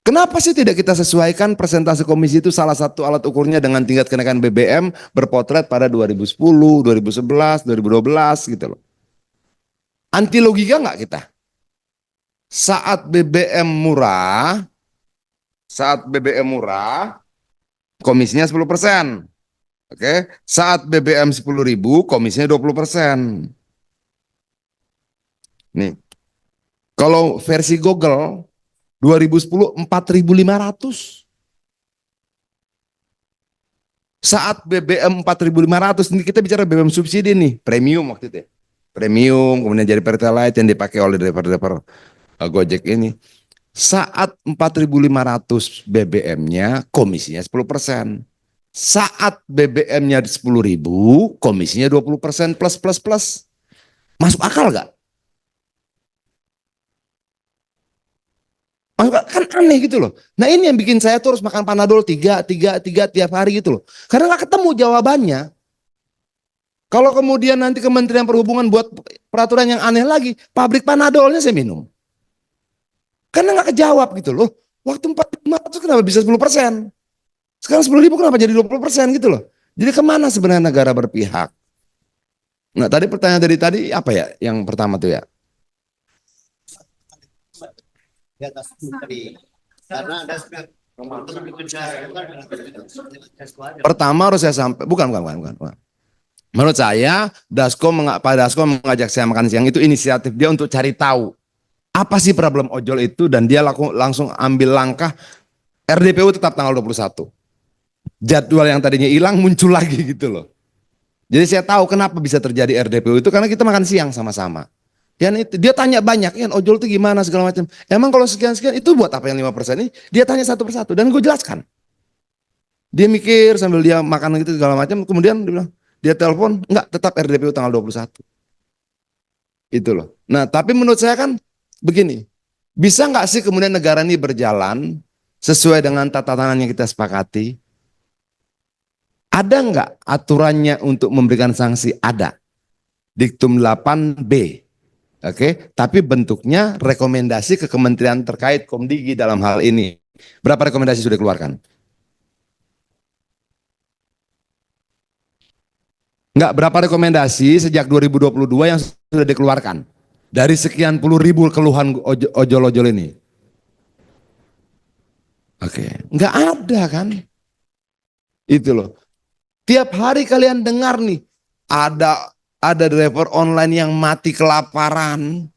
Kenapa sih tidak kita sesuaikan persentase komisi itu salah satu alat ukurnya dengan tingkat kenaikan BBM berpotret pada 2010, 2011, 2012 gitu loh. Anti logika nggak kita? Saat BBM murah, komisinya 10%. Oke, saat BBM 10.000, komisinya 20%. Nih, kalau versi Google 2010 4.500. Saat BBM 4.500, ini kita bicara BBM subsidi nih, premium waktu itu ya. Premium, kemudian jadi Pertalite yang dipakai oleh driver-driver Gojek ini. Saat 4.500 BBM-nya komisinya 10%. Saat BBM-nya 10.000, komisinya 20% plus plus plus. Masuk akal nggak? Masuk akal, kan aneh gitu loh. Nah ini yang bikin saya tuh harus makan Panadol 3 tiap hari gitu loh. Karena nggak ketemu jawabannya. Kalau kemudian nanti Kementerian Perhubungan buat peraturan yang aneh lagi, pabrik Panadolnya saya minum. Karena nggak kejawab gitu loh. Waktu 4.500 kenapa bisa 10%? Sekarang 10.000 kenapa jadi 20% gitu loh. Jadi kemana sebenarnya negara berpihak? Nah tadi pertanyaan dari tadi apa ya yang pertama tuh ya? Di atas menteri. Karena ada Pertama harus saya sampai, bukan. Menurut saya, Pak Dasko mengajak saya makan siang itu inisiatif dia untuk cari tahu apa sih problem ojol itu dan dia langsung ambil langkah RDPU tetap tanggal 21. Jadwal yang tadinya hilang muncul lagi gitu loh. Jadi saya tahu kenapa bisa terjadi RDPU itu karena kita makan siang sama-sama. Yang itu dia tanya banyak, kan ojol itu gimana segala macam. Emang kalau sekian-sekian itu buat apa yang 5% ini? Dia tanya satu persatu dan gue jelaskan. Dia mikir sambil dia makan gitu segala macam, kemudian dia bilang, dia telepon, enggak, tetap RDPU tanggal 21. Itu loh. Nah, tapi menurut saya kan begini, bisa nggak sih kemudian negara ini berjalan sesuai dengan tatanan yang kita sepakati? Ada nggak aturannya untuk memberikan sanksi? Ada. Diktum 8B. Oke, tapi bentuknya rekomendasi ke kementerian terkait Komdigi dalam hal ini. Berapa rekomendasi sudah dikeluarkan? Enggak, berapa rekomendasi sejak 2022 yang sudah dikeluarkan? Dari sekian puluh ribu keluhan ojol-ojol ini. Oke, enggak ada kan? Itu loh. Tiap hari kalian dengar nih, ada driver online yang mati kelaparan.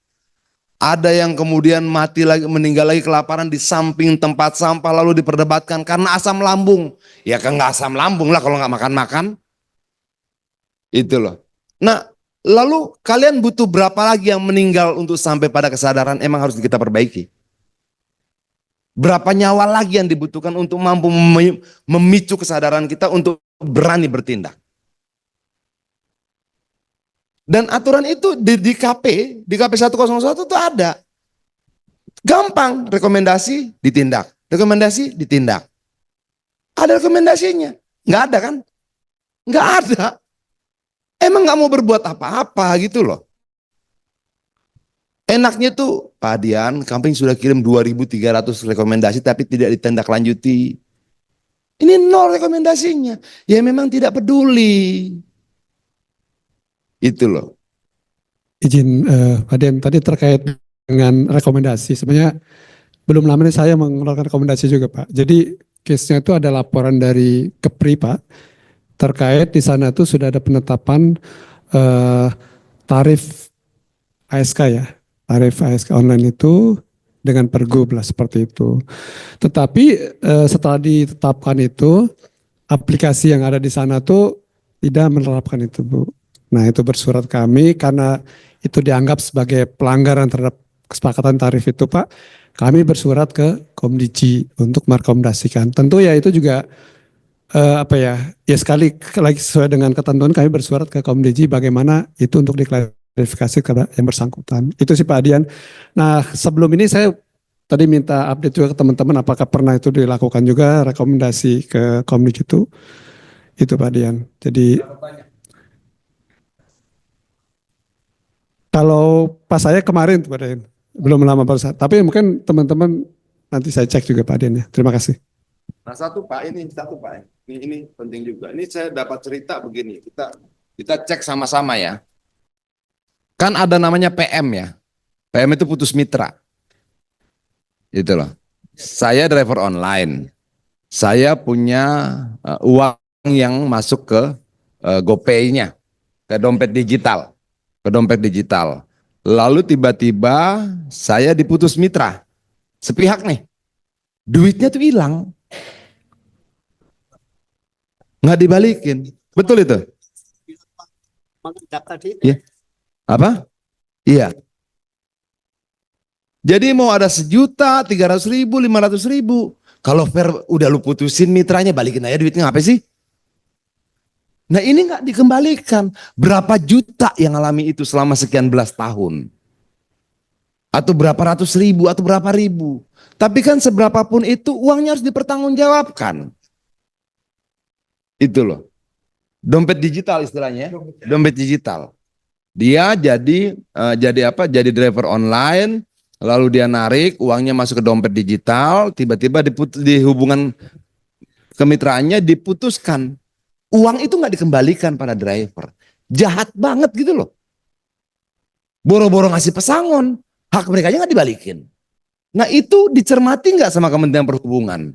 Ada yang kemudian mati lagi, meninggal lagi kelaparan di samping tempat sampah lalu diperdebatkan karena asam lambung. Ya kan nggak asam lambung lah kalau nggak makan-makan. Itu loh. Nah, lalu kalian butuh berapa lagi yang meninggal untuk sampai pada kesadaran emang harus kita perbaiki? Berapa nyawa lagi yang dibutuhkan untuk mampu memicu kesadaran kita untuk berani bertindak? Dan aturan itu di KP 101 itu ada. Gampang, rekomendasi ditindak. Rekomendasi ditindak. Ada rekomendasinya? Nggak ada kan? Nggak ada. Emang nggak mau berbuat apa-apa gitu loh. Enaknya tuh, Pak Adian, kami sudah kirim 2.300 rekomendasi tapi tidak ditindaklanjuti. Ini nol rekomendasinya. Ya memang tidak peduli. Itu loh. Izin Pak Dian, tadi terkait dengan rekomendasi, sebenarnya belum lama ini saya mengeluarkan rekomendasi juga Pak. Jadi case-nya itu ada laporan dari Kepri Pak, terkait di sana tuh sudah ada penetapan tarif ASK ya, tarif ASK online itu dengan Pergub lah seperti itu. Tetapi setelah ditetapkan itu, aplikasi yang ada di sana tuh tidak menerapkan itu Bu. Nah itu bersurat kami karena itu dianggap sebagai pelanggaran terhadap kesepakatan tarif itu Pak. Kami bersurat ke Komdigi untuk merekomendasikan. Tentu ya itu juga ya sekali lagi sesuai dengan ketentuan kami bersurat ke Komdigi bagaimana itu untuk diklarifikasi kepada yang bersangkutan. Itu sih Pak Adian. Nah sebelum ini saya tadi minta update juga ke teman-teman apakah pernah itu dilakukan juga rekomendasi ke Komdigi itu Pak Dian. Jadi kalau pas saya kemarin Pak Dian, belum lama baru saat. Tapi mungkin teman-teman nanti saya cek juga Pak Dian ya. Terima kasih. Nah satu Pak, ini penting juga. Ini saya dapat cerita begini. Kita cek sama-sama ya. Kan ada namanya PM ya. PM itu putus mitra. Itu loh. Saya driver online. Saya punya uang yang masuk ke GoPay-nya, ke dompet digital. Lalu tiba-tiba saya diputus mitra. Sepihak nih. Duitnya tuh hilang. Nggak dibalikin. Betul itu? Iya. Apa? Iya. Jadi mau ada 1.300.000, 500.000. Kalau fair udah lu putusin mitranya, balikin aja duitnya, apa sih? Nah ini nggak dikembalikan. Berapa juta yang alami itu selama sekian belas tahun? Atau berapa ratus ribu, atau berapa ribu. Tapi kan seberapapun itu uangnya harus dipertanggungjawabkan. Itu loh. Dompet digital istilahnya. Dompet digital. Dia jadi apa? Jadi driver online, lalu dia narik uangnya masuk ke dompet digital, tiba-tiba di hubungan kemitraannya diputuskan. Uang itu nggak dikembalikan pada driver. Jahat banget gitu loh. Boro-boro ngasih pesangon, hak mereka aja nggak dibalikin. Nah itu dicermati nggak sama Kementerian Perhubungan?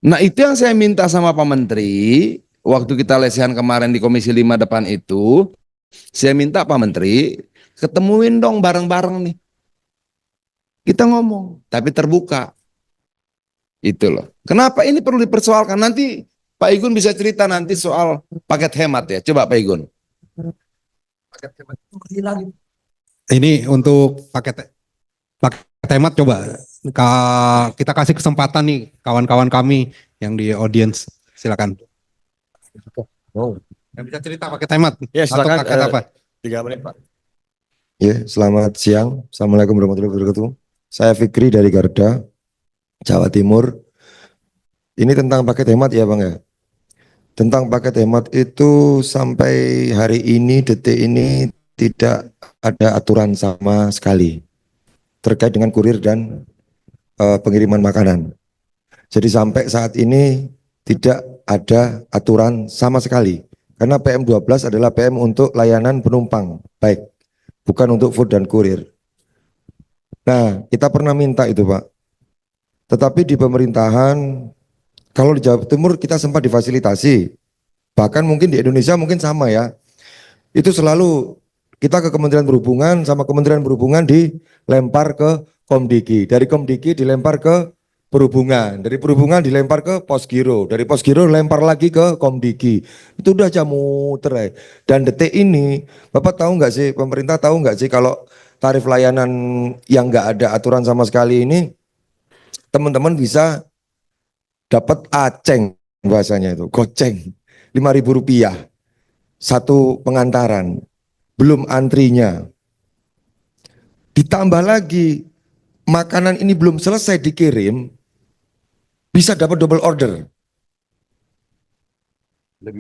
Nah itu yang saya minta sama Pak Menteri, waktu kita lesehan kemarin di Komisi 5 depan itu, saya minta Pak Menteri, ketemuin dong bareng-bareng nih. Kita ngomong, tapi terbuka. Itu loh. Kenapa ini perlu dipersoalkan? Nanti Pak Igun bisa cerita nanti soal paket hemat ya. Coba Pak Igun. Ini untuk paket hemat coba kita kasih kesempatan nih kawan-kawan kami yang di audience, silakan. Yang bisa cerita paket hemat Ya, atau silakan, paket apa? 3 menit, Pak. Ya, selamat siang. Assalamualaikum warahmatullahi wabarakatuh. Saya Fikri dari Garda, Jawa Timur. Ini tentang paket hemat ya, Bang ya. Tentang paket hemat itu sampai hari ini, detik ini tidak ada aturan sama sekali terkait dengan kurir dan pengiriman makanan. Jadi sampai saat ini tidak ada aturan sama sekali. Karena PM12 adalah PM untuk layanan penumpang, baik, bukan untuk food dan kurir. Nah, kita pernah minta itu, Pak. Tetapi di pemerintahan, kalau di Jawa Timur kita sempat difasilitasi. Bahkan mungkin di Indonesia mungkin sama ya. Itu selalu kita ke Kementerian Perhubungan, sama Kementerian Perhubungan dilempar ke Komdiki. Dari Komdiki dilempar ke Perhubungan. Dari Perhubungan dilempar ke Posgiro. Dari Posgiro lempar lagi ke Komdiki. Itu udah aja muter ya. Dan detik ini, Bapak tahu nggak sih, pemerintah tahu nggak sih kalau tarif layanan yang nggak ada aturan sama sekali ini, teman-teman bisa dapat aceng bahasanya itu, goceng, Rp5.000 satu pengantaran, belum antrinya. Ditambah lagi, makanan ini belum selesai dikirim, bisa dapat double order.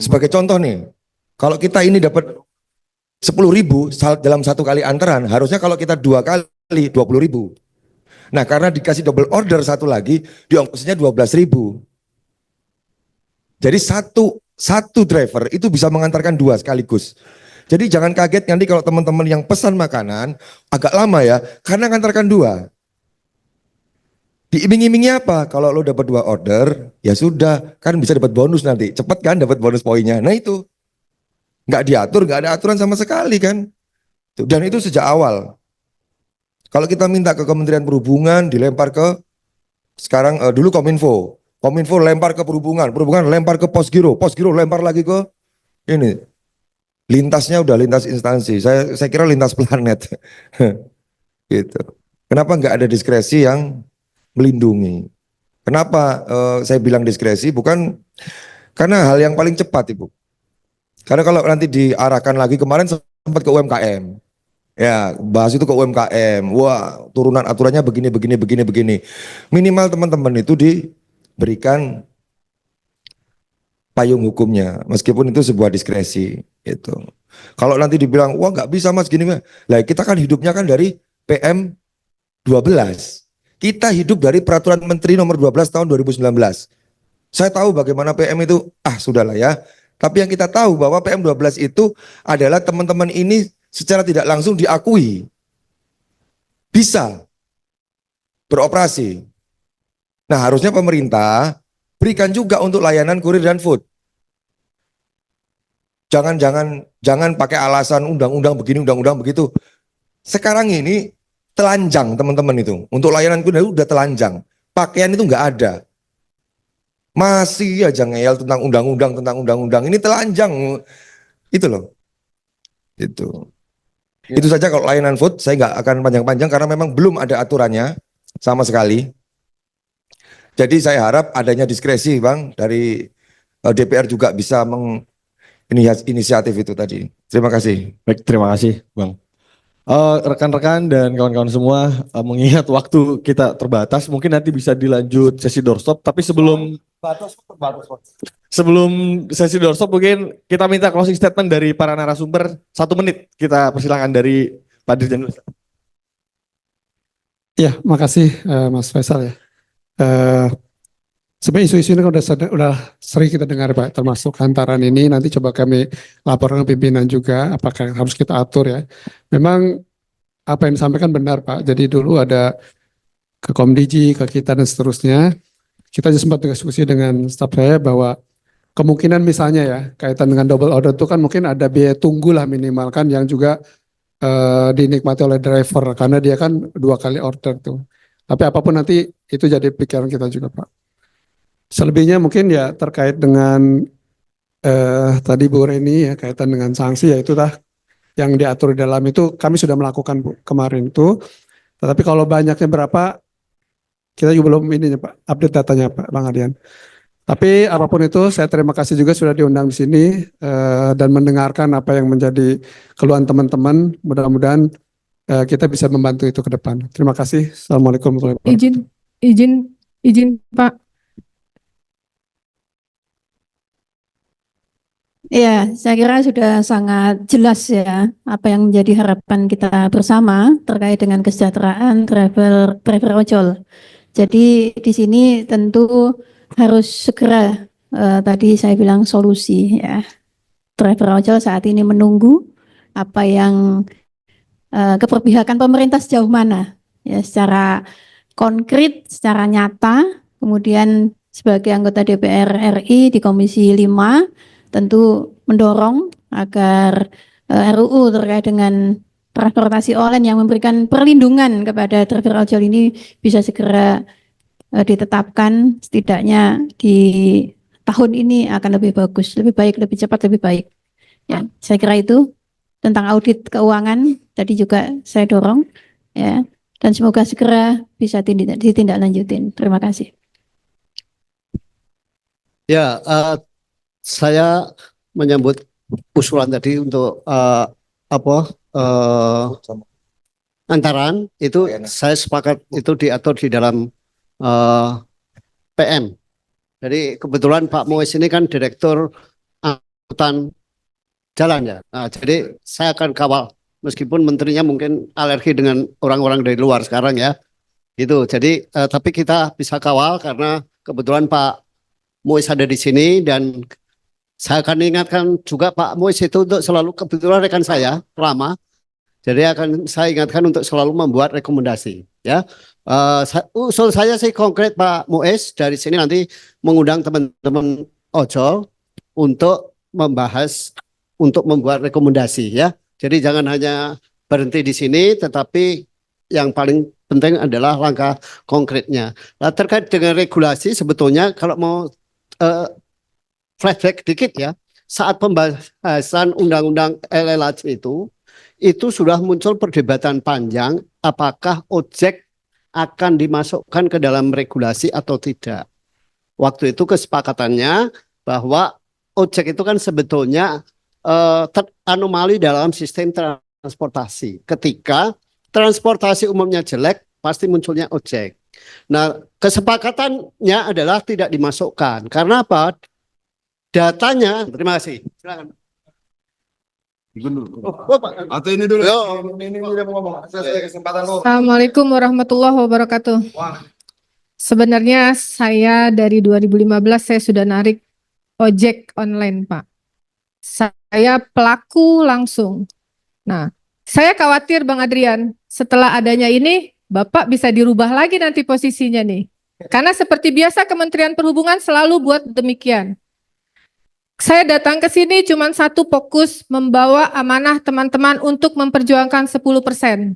Sebagai contoh nih, kalau kita ini dapat 10.000 dalam satu kali antaran, harusnya kalau kita 2 kali 20.000. Nah karena dikasih double order satu lagi, diongkosnya 12.000. Jadi satu driver itu bisa mengantarkan 2 sekaligus. Jadi jangan kaget nanti kalau teman-teman yang pesan makanan agak lama ya, karena ngantarkan 2. Diiming-imingi apa? Kalau lo dapat 2 order, ya sudah, kan bisa dapat bonus nanti. Cepat kan dapat bonus poinnya. Nah itu nggak diatur, nggak ada aturan sama sekali kan. Dan itu sejak awal. Kalau kita minta ke Kementerian Perhubungan, dilempar ke sekarang dulu Kominfo. Kominfo lempar ke Perhubungan, Perhubungan lempar ke Posgiro, Posgiro lempar lagi ke ini. Lintasnya udah lintas instansi. Saya kira lintas planet. Gitu. Kenapa nggak ada diskresi yang melindungi? Kenapa saya bilang diskresi? Bukan karena hal yang paling cepat, Ibu. Karena kalau nanti diarahkan lagi, kemarin sempat ke UMKM. Ya, bahas itu ke UMKM. Wah, turunan aturannya begini, begini, begini, begini. Minimal teman-teman itu diberikan payung hukumnya, meskipun itu sebuah diskresi. Gitu. Kalau nanti dibilang, wah nggak bisa mas gini, lah kita kan hidupnya kan dari PM 12. Kita hidup dari Peraturan Menteri Nomor 12 tahun 2019. Saya tahu bagaimana PM itu, sudahlah ya. Tapi yang kita tahu bahwa PM 12 itu adalah teman-teman ini secara tidak langsung diakui bisa beroperasi. Nah harusnya pemerintah berikan juga untuk layanan kurir dan food. Jangan pakai alasan undang-undang begini, undang-undang begitu. Sekarang ini telanjang teman-teman itu. Untuk layanan kurir udah telanjang. Pakaian itu nggak ada. Masih aja ngeyel tentang undang-undang, tentang undang-undang. Ini telanjang. Itu loh. Itu. Itu saja kalau layanan food, saya nggak akan panjang-panjang karena memang belum ada aturannya sama sekali. Jadi saya harap adanya diskresi Bang dari DPR juga bisa inisiatif itu tadi. Terima kasih. Baik, terima kasih, Bang. Rekan-rekan dan kawan-kawan semua, mengingat waktu kita terbatas, mungkin nanti bisa dilanjut sesi doorstop. Tapi sebelum sesi doorstop, mungkin kita minta closing statement dari para narasumber 1 menit. Kita persilakan dari Pak Dirjen dulu. Ya, makasih Mas Faisal ya. Sebenarnya isu-isu ini kan udah sering kita dengar Pak, termasuk hantaran ini nanti coba kami laporkan ke pimpinan juga apakah harus kita atur ya. Memang apa yang disampaikan benar Pak, jadi dulu ada ke Komdiji, ke kita dan seterusnya, kita sempat diskusi dengan staf saya bahwa kemungkinan misalnya ya kaitan dengan double order itu kan mungkin ada biaya tunggu lah minimal kan yang juga dinikmati oleh driver karena dia kan 2 kali order tuh. Tapi apapun nanti itu jadi pikiran kita juga Pak. Selebihnya mungkin ya terkait dengan tadi Bu Reni ya kaitan dengan sanksi ya itu yang diatur di dalam itu kami sudah melakukan Bu kemarin itu. Tetapi kalau banyaknya berapa kita juga belum ini Pak update datanya Pak Bang Adian. Tapi apapun itu saya terima kasih juga sudah diundang di sini dan mendengarkan apa yang menjadi keluhan teman-teman. Mudah-mudahan kita bisa membantu itu ke depan. Terima kasih. Assalamualaikum warahmatullahi wabarakatuh. Izin Pak. Ya, saya kira sudah sangat jelas ya apa yang menjadi harapan kita bersama terkait dengan kesejahteraan driver ojol. Jadi di sini tentu harus segera tadi saya bilang solusi ya. Driver ojol saat ini menunggu apa yang keberpihakan pemerintah sejauh mana ya secara konkret, secara nyata. Kemudian sebagai anggota DPR RI di Komisi 5 tentu mendorong agar RUU terkait dengan transportasi online yang memberikan perlindungan kepada driver ojol ini bisa segera ditetapkan, setidaknya di tahun ini akan lebih bagus, lebih baik, lebih cepat, lebih baik. Ya, saya kira itu tentang audit keuangan tadi juga saya dorong ya, dan semoga segera bisa ditindaklanjutin. Terima kasih. Ya, saya menyambut usulan tadi untuk antaran itu saya sepakat itu diatur di dalam PM. Jadi kebetulan Pak Muiz ini kan direktur angkutan jalan ya. Nah, jadi saya akan kawal meskipun menterinya mungkin alergi dengan orang-orang dari luar sekarang ya. Itu. Jadi tapi kita bisa kawal karena kebetulan Pak Muiz ada di sini dan saya akan ingatkan juga Pak Muiz itu untuk selalu kebetulan rekan saya lama. Jadi akan saya ingatkan untuk selalu membuat rekomendasi ya. Usul saya sih konkret Pak Muiz dari sini nanti mengundang teman-teman ojol untuk membahas untuk membuat rekomendasi ya. Jadi jangan hanya berhenti di sini tetapi yang paling penting adalah langkah konkretnya. Nah, terkait dengan regulasi sebetulnya kalau mau flashback dikit ya, saat pembahasan undang-undang LLH itu sudah muncul perdebatan panjang apakah ojek akan dimasukkan ke dalam regulasi atau tidak. Waktu itu kesepakatannya bahwa ojek itu kan sebetulnya anomali dalam sistem transportasi. Ketika transportasi umumnya jelek, pasti munculnya ojek. Nah, kesepakatannya adalah tidak dimasukkan. Karena apa? Datanya, terima kasih. Silakan. Atau ini dulu. Ini udah mau ngomong. Saya kesempatan lo. Assalamualaikum warahmatullahi wabarakatuh. Sebenarnya saya dari 2015 saya sudah narik ojek online, Pak. Saya pelaku langsung. Nah, saya khawatir Bang Adrian, setelah adanya ini, Bapak bisa dirubah lagi nanti posisinya nih. Karena seperti biasa Kementerian Perhubungan selalu buat demikian. Saya datang ke sini cuma satu fokus membawa amanah teman-teman untuk memperjuangkan 10%.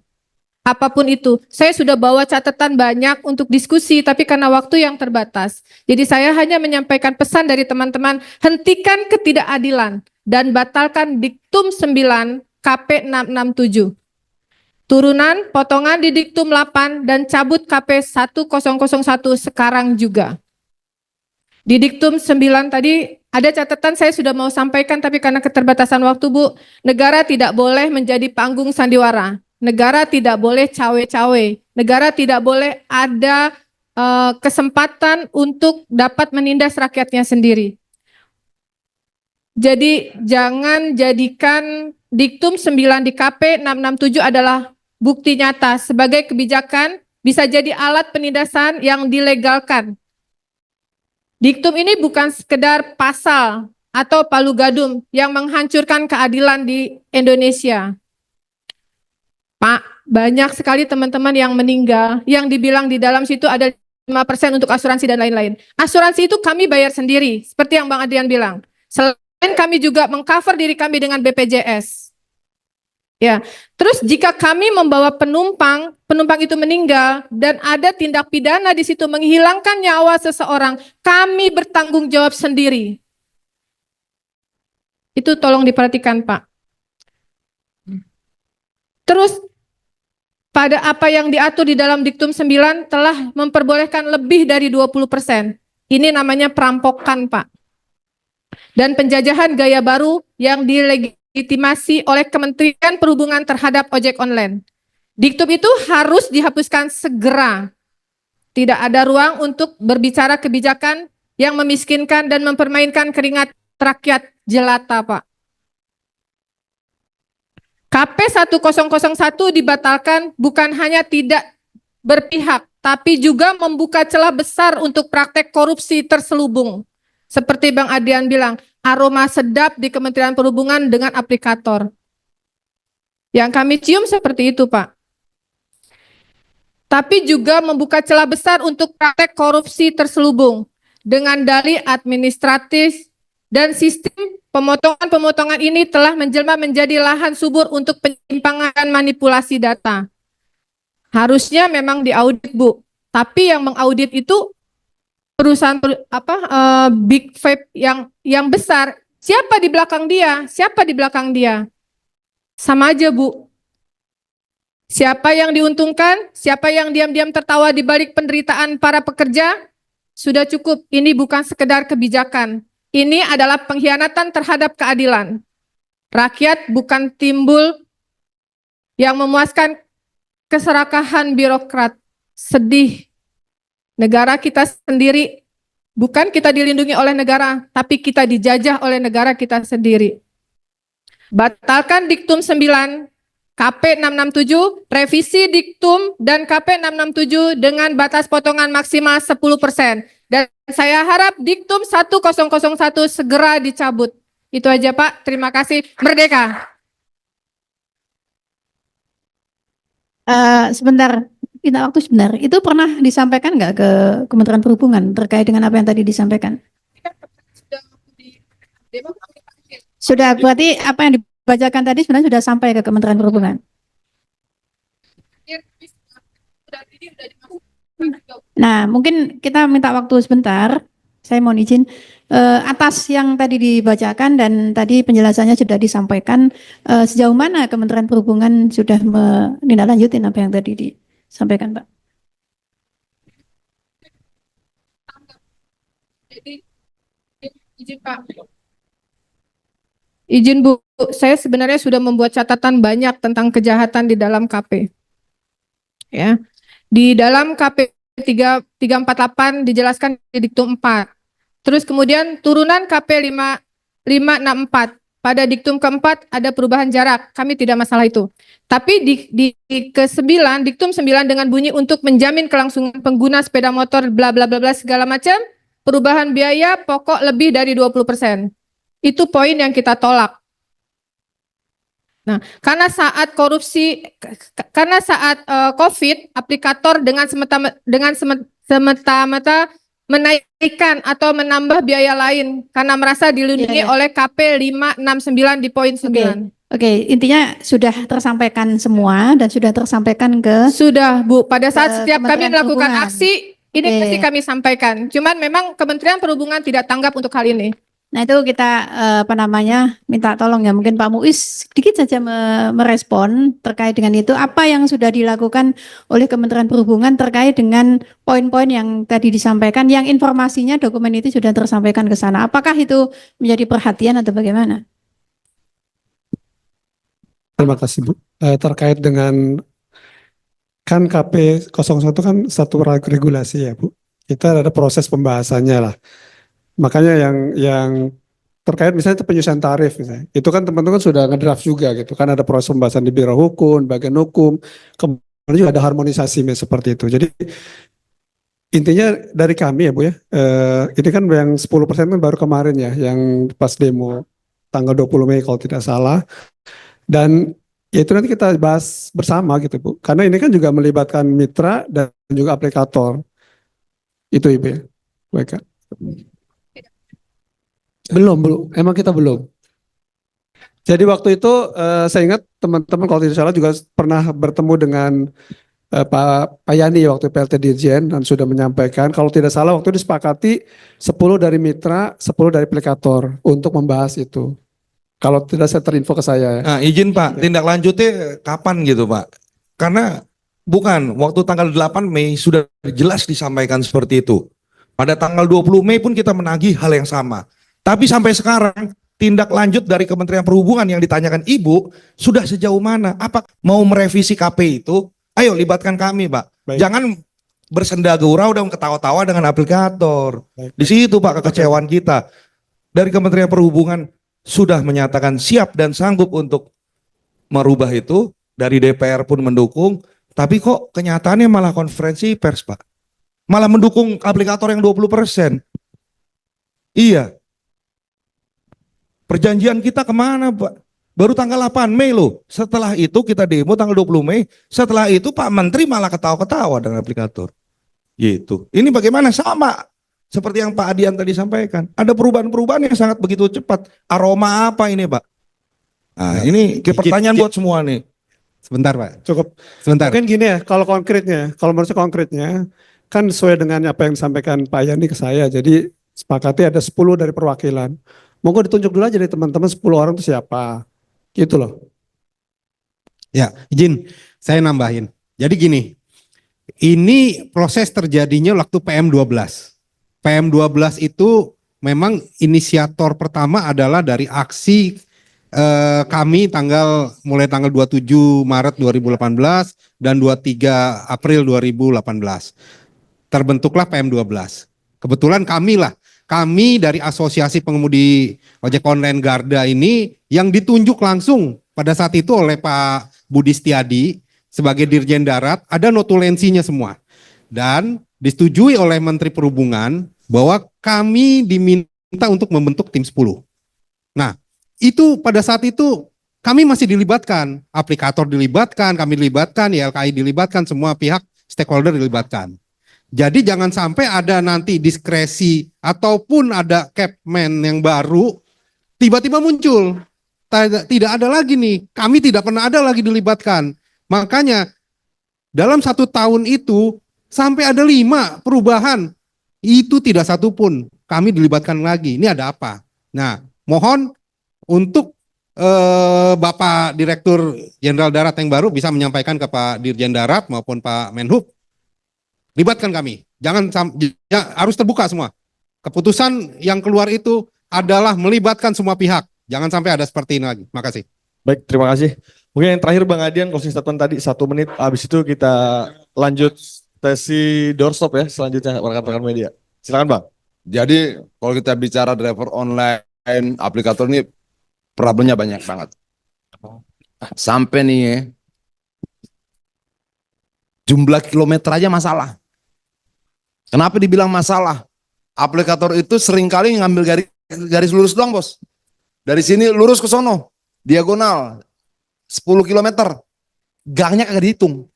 Apapun itu, saya sudah bawa catatan banyak untuk diskusi, tapi karena waktu yang terbatas. Jadi saya hanya menyampaikan pesan dari teman-teman, hentikan ketidakadilan dan batalkan Diktum 9 KP 667. Turunan potongan di diktum 8 dan cabut KP 1001 sekarang juga. Di diktum 9 tadi ada catatan saya sudah mau sampaikan tapi karena keterbatasan waktu Bu, negara tidak boleh menjadi panggung sandiwara. Negara tidak boleh cawe-cawe. Negara tidak boleh ada kesempatan untuk dapat menindas rakyatnya sendiri. Jadi jangan jadikan diktum 9 di KP 667 adalah bukti nyata sebagai kebijakan bisa jadi alat penindasan yang dilegalkan. Diktum ini bukan sekedar pasal atau palu gadum yang menghancurkan keadilan di Indonesia. Pak, banyak sekali teman-teman yang meninggal, yang dibilang di dalam situ ada 5% untuk asuransi dan lain-lain. Asuransi itu kami bayar sendiri, seperti yang Bang Adrian bilang. Selain kami juga mengcover diri kami dengan BPJS. Ya, terus jika kami membawa penumpang, penumpang itu meninggal dan ada tindak pidana di situ menghilangkan nyawa seseorang, kami bertanggung jawab sendiri. Itu tolong diperhatikan, Pak. Terus pada apa yang diatur di dalam diktum 9 telah memperbolehkan lebih dari 20%. Ini namanya perampokan, Pak. Dan penjajahan gaya baru yang dilegitimasi oleh Kementerian Perhubungan terhadap ojek online. Diktum itu harus dihapuskan segera. Tidak ada ruang untuk berbicara kebijakan yang memiskinkan dan mempermainkan keringat rakyat jelata, Pak. KP 1001 dibatalkan bukan hanya tidak berpihak, tapi juga membuka celah besar untuk praktek korupsi terselubung. Seperti Bang Adrian bilang, aroma sedap di Kementerian Perhubungan dengan aplikator. Yang kami cium seperti itu, Pak. Tapi juga membuka celah besar untuk praktek korupsi terselubung dengan dalih administratif dan sistem pemotongan-pemotongan ini telah menjelma menjadi lahan subur untuk penyimpangan dan manipulasi data. Harusnya memang diaudit, Bu. Tapi yang mengaudit itu perusahaan big vape yang besar. Siapa di belakang dia? Siapa di belakang dia? Sama aja, Bu. Siapa yang diuntungkan? Siapa yang diam-diam tertawa di balik penderitaan para pekerja? Sudah cukup. Ini bukan sekedar kebijakan. Ini adalah pengkhianatan terhadap keadilan. Rakyat bukan timbul yang memuaskan keserakahan birokrat. Sedih. Negara kita sendiri, bukan kita dilindungi oleh negara, tapi kita dijajah oleh negara kita sendiri. Batalkan diktum 9, KP 667, revisi diktum dan KP 667 dengan batas potongan maksimal 10%. Dan saya harap diktum 1001 segera dicabut. Itu aja, Pak. Terima kasih. Merdeka. Sebentar, minta waktu sebentar. Itu pernah disampaikan nggak ke Kementerian Perhubungan terkait dengan apa yang tadi disampaikan? Sudah, berarti apa yang dibacakan tadi sebenarnya sudah sampai ke Kementerian Perhubungan. Nah, mungkin kita minta waktu sebentar. Saya mohon izin atas yang tadi dibacakan dan tadi penjelasannya sudah disampaikan. Sejauh mana Kementerian Perhubungan sudah menindaklanjuti apa yang tadi disampaikan, Pak? Jadi, izin Pak. Izin Bu, saya sebenarnya sudah membuat catatan banyak tentang kejahatan di dalam KP. Ya. Di dalam KP 348 dijelaskan di diktum 4. Terus kemudian turunan KP 564. Pada diktum keempat ada perubahan jarak. Kami tidak masalah itu. Tapi di ke-9, diktum 9 dengan bunyi untuk menjamin kelangsungan pengguna sepeda motor bla bla bla bla segala macam, perubahan biaya pokok lebih dari 20%. Itu poin yang kita tolak. Nah, karena saat COVID, aplikator dengan semata-mata menaikkan atau menambah biaya lain karena merasa dilindungi oleh KP 569 di poin 9. Oke, intinya sudah tersampaikan semua dan sudah tersampaikan ke Sudah, Bu. Pada saat setiap kami Kementerian melakukan Perhubungan. aksi, ini pasti kami sampaikan. Cuman memang Kementerian Perhubungan tidak tanggap untuk hal ini. Nah itu kita minta tolong ya mungkin Pak Muiz sedikit saja merespon terkait dengan itu apa yang sudah dilakukan oleh Kementerian Perhubungan terkait dengan poin-poin yang tadi disampaikan yang informasinya dokumen itu sudah tersampaikan ke sana. Apakah itu menjadi perhatian atau bagaimana? Terima kasih Bu. Terkait dengan kan KP 01 kan satu regulasi ya Bu. Kita ada proses pembahasannya lah. Makanya yang terkait misalnya penyusunan tarif misalnya, itu kan teman-teman sudah ngedraft juga gitu kan ada proses pembahasan di Biro Hukum, bagian hukum, kemudian juga ada harmonisasi seperti itu. Jadi intinya dari kami ya Bu ya, ini kan yang 10% kan baru kemarin ya, yang pas demo tanggal 20 Mei kalau tidak salah, dan ya itu nanti kita bahas bersama gitu Bu, karena ini kan juga melibatkan mitra dan juga aplikator, itu Ibu ya. Baik Kak. Belum, emang kita belum. Jadi waktu itu saya ingat teman-teman kalau tidak salah juga pernah bertemu dengan Pak Yani waktu PLT Dirjen dan sudah menyampaikan kalau tidak salah waktu itu disepakati 10 dari mitra, 10 dari aplikator untuk membahas itu. Kalau tidak saya terinfo ke saya. Nah, izin Pak, tindak lanjutnya kapan gitu Pak? Karena bukan, waktu tanggal 8 Mei sudah jelas disampaikan seperti itu. Pada tanggal 20 Mei pun kita menagih hal yang sama. Tapi sampai sekarang tindak lanjut dari Kementerian Perhubungan yang ditanyakan Ibu sudah sejauh mana? Apa mau merevisi KP itu? Ayo libatkan kami, Pak. Baik. Jangan bersenda gurau dan ketawa-tawa dengan aplikator. Baik. Di situ Pak kekecewaan kita. Dari Kementerian Perhubungan sudah menyatakan siap dan sanggup untuk merubah itu. Dari DPR pun mendukung. Tapi kok kenyataannya malah konferensi pers, Pak. Malah mendukung aplikator yang 20%. Iya. Perjanjian kita kemana Pak? Baru tanggal 8 Mei loh. Setelah itu kita demo tanggal 20 Mei. Setelah itu Pak Menteri malah ketawa-ketawa dengan aplikator. Gitu. Ini bagaimana? Sama. Seperti yang Pak Adian tadi sampaikan. Ada perubahan-perubahan yang sangat begitu cepat. Aroma apa ini Pak? Nah ini pertanyaan buat semua nih. Sebentar Pak. Cukup. Sebentar. Mungkin gini ya, kalau menurut saya konkretnya, kan sesuai dengan apa yang disampaikan Pak Yani ke saya, jadi sepakati ada 10 dari perwakilan. Monggo ditunjuk dulu aja dari teman-teman 10 orang itu siapa. Gitu loh. Ya, izin saya nambahin. Jadi gini, ini proses terjadinya waktu PM12. PM12 itu memang inisiator pertama adalah dari aksi kami mulai tanggal 27 Maret 2018 dan 23 April 2018. Terbentuklah PM12. Kebetulan kami dari Asosiasi Pengemudi Ojek Online Garda ini yang ditunjuk langsung pada saat itu oleh Pak Budi Setiadi sebagai Dirjen Darat, ada notulensinya semua. Dan disetujui oleh Menteri Perhubungan bahwa kami diminta untuk membentuk tim 10. Nah, itu pada saat itu kami masih dilibatkan, aplikator dilibatkan, kami dilibatkan, YLKI dilibatkan, semua pihak stakeholder dilibatkan. Jadi jangan sampai ada nanti diskresi ataupun ada capman yang baru tiba-tiba muncul. Tidak ada lagi nih, kami tidak pernah ada lagi dilibatkan. Makanya dalam 1 tahun itu sampai ada 5 perubahan. Itu tidak satu pun kami dilibatkan lagi. Ini ada apa? Nah, mohon untuk Bapak Direktur Jenderal Darat yang baru bisa menyampaikan ke Pak Dirjen Darat maupun Pak Menhub. Libatkan kami, harus terbuka semua. Keputusan yang keluar itu adalah melibatkan semua pihak. Jangan sampai ada seperti ini lagi. Makasih. Baik, terima kasih. Mungkin yang terakhir Bang Adian, closing statement tadi 1 menit. Habis itu kita lanjut sesi doorstop ya, selanjutnya rekan-rekan media. Silakan Bang. Jadi kalau kita bicara driver online, aplikator ini problemnya banyak banget. Sampai nih ya, jumlah kilometer aja masalah. Kenapa dibilang masalah? Aplikator itu seringkali ngambil garis lurus doang bos. Dari sini lurus ke sono, diagonal 10 km. Gangnya kagak dihitung.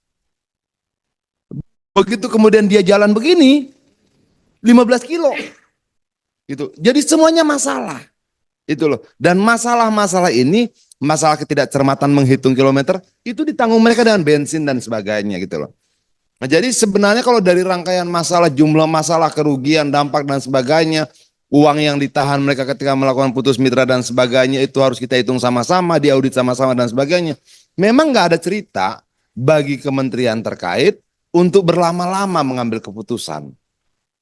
Begitu kemudian dia jalan begini, 15 kilo. Gitu. Jadi semuanya masalah. Itu loh. Dan masalah-masalah ini, masalah ketidakcermatan menghitung kilometer, itu ditanggung mereka dengan bensin dan sebagainya gitu loh. Nah, jadi sebenarnya kalau dari rangkaian masalah, jumlah masalah, kerugian, dampak dan sebagainya, uang yang ditahan mereka ketika melakukan putus mitra dan sebagainya itu harus kita hitung sama-sama, diaudit sama-sama dan sebagainya. Memang nggak ada cerita bagi kementerian terkait untuk berlama-lama mengambil keputusan.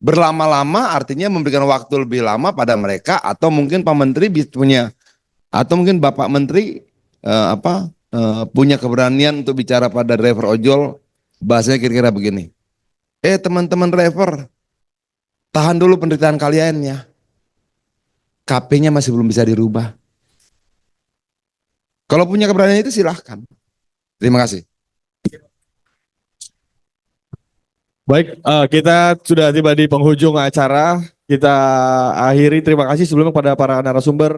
Berlama-lama artinya memberikan waktu lebih lama pada mereka, atau mungkin Pak Menteri punya, atau mungkin Bapak Menteri punya keberanian untuk bicara pada driver ojol, bahasanya kira-kira begini. Teman-teman driver, tahan dulu penderitaan kalian ya. KP-nya masih belum bisa dirubah. Kalau punya keberanian itu silahkan. Terima kasih. Baik, kita sudah tiba di penghujung acara. Kita akhiri. Terima kasih sebelumnya kepada para narasumber.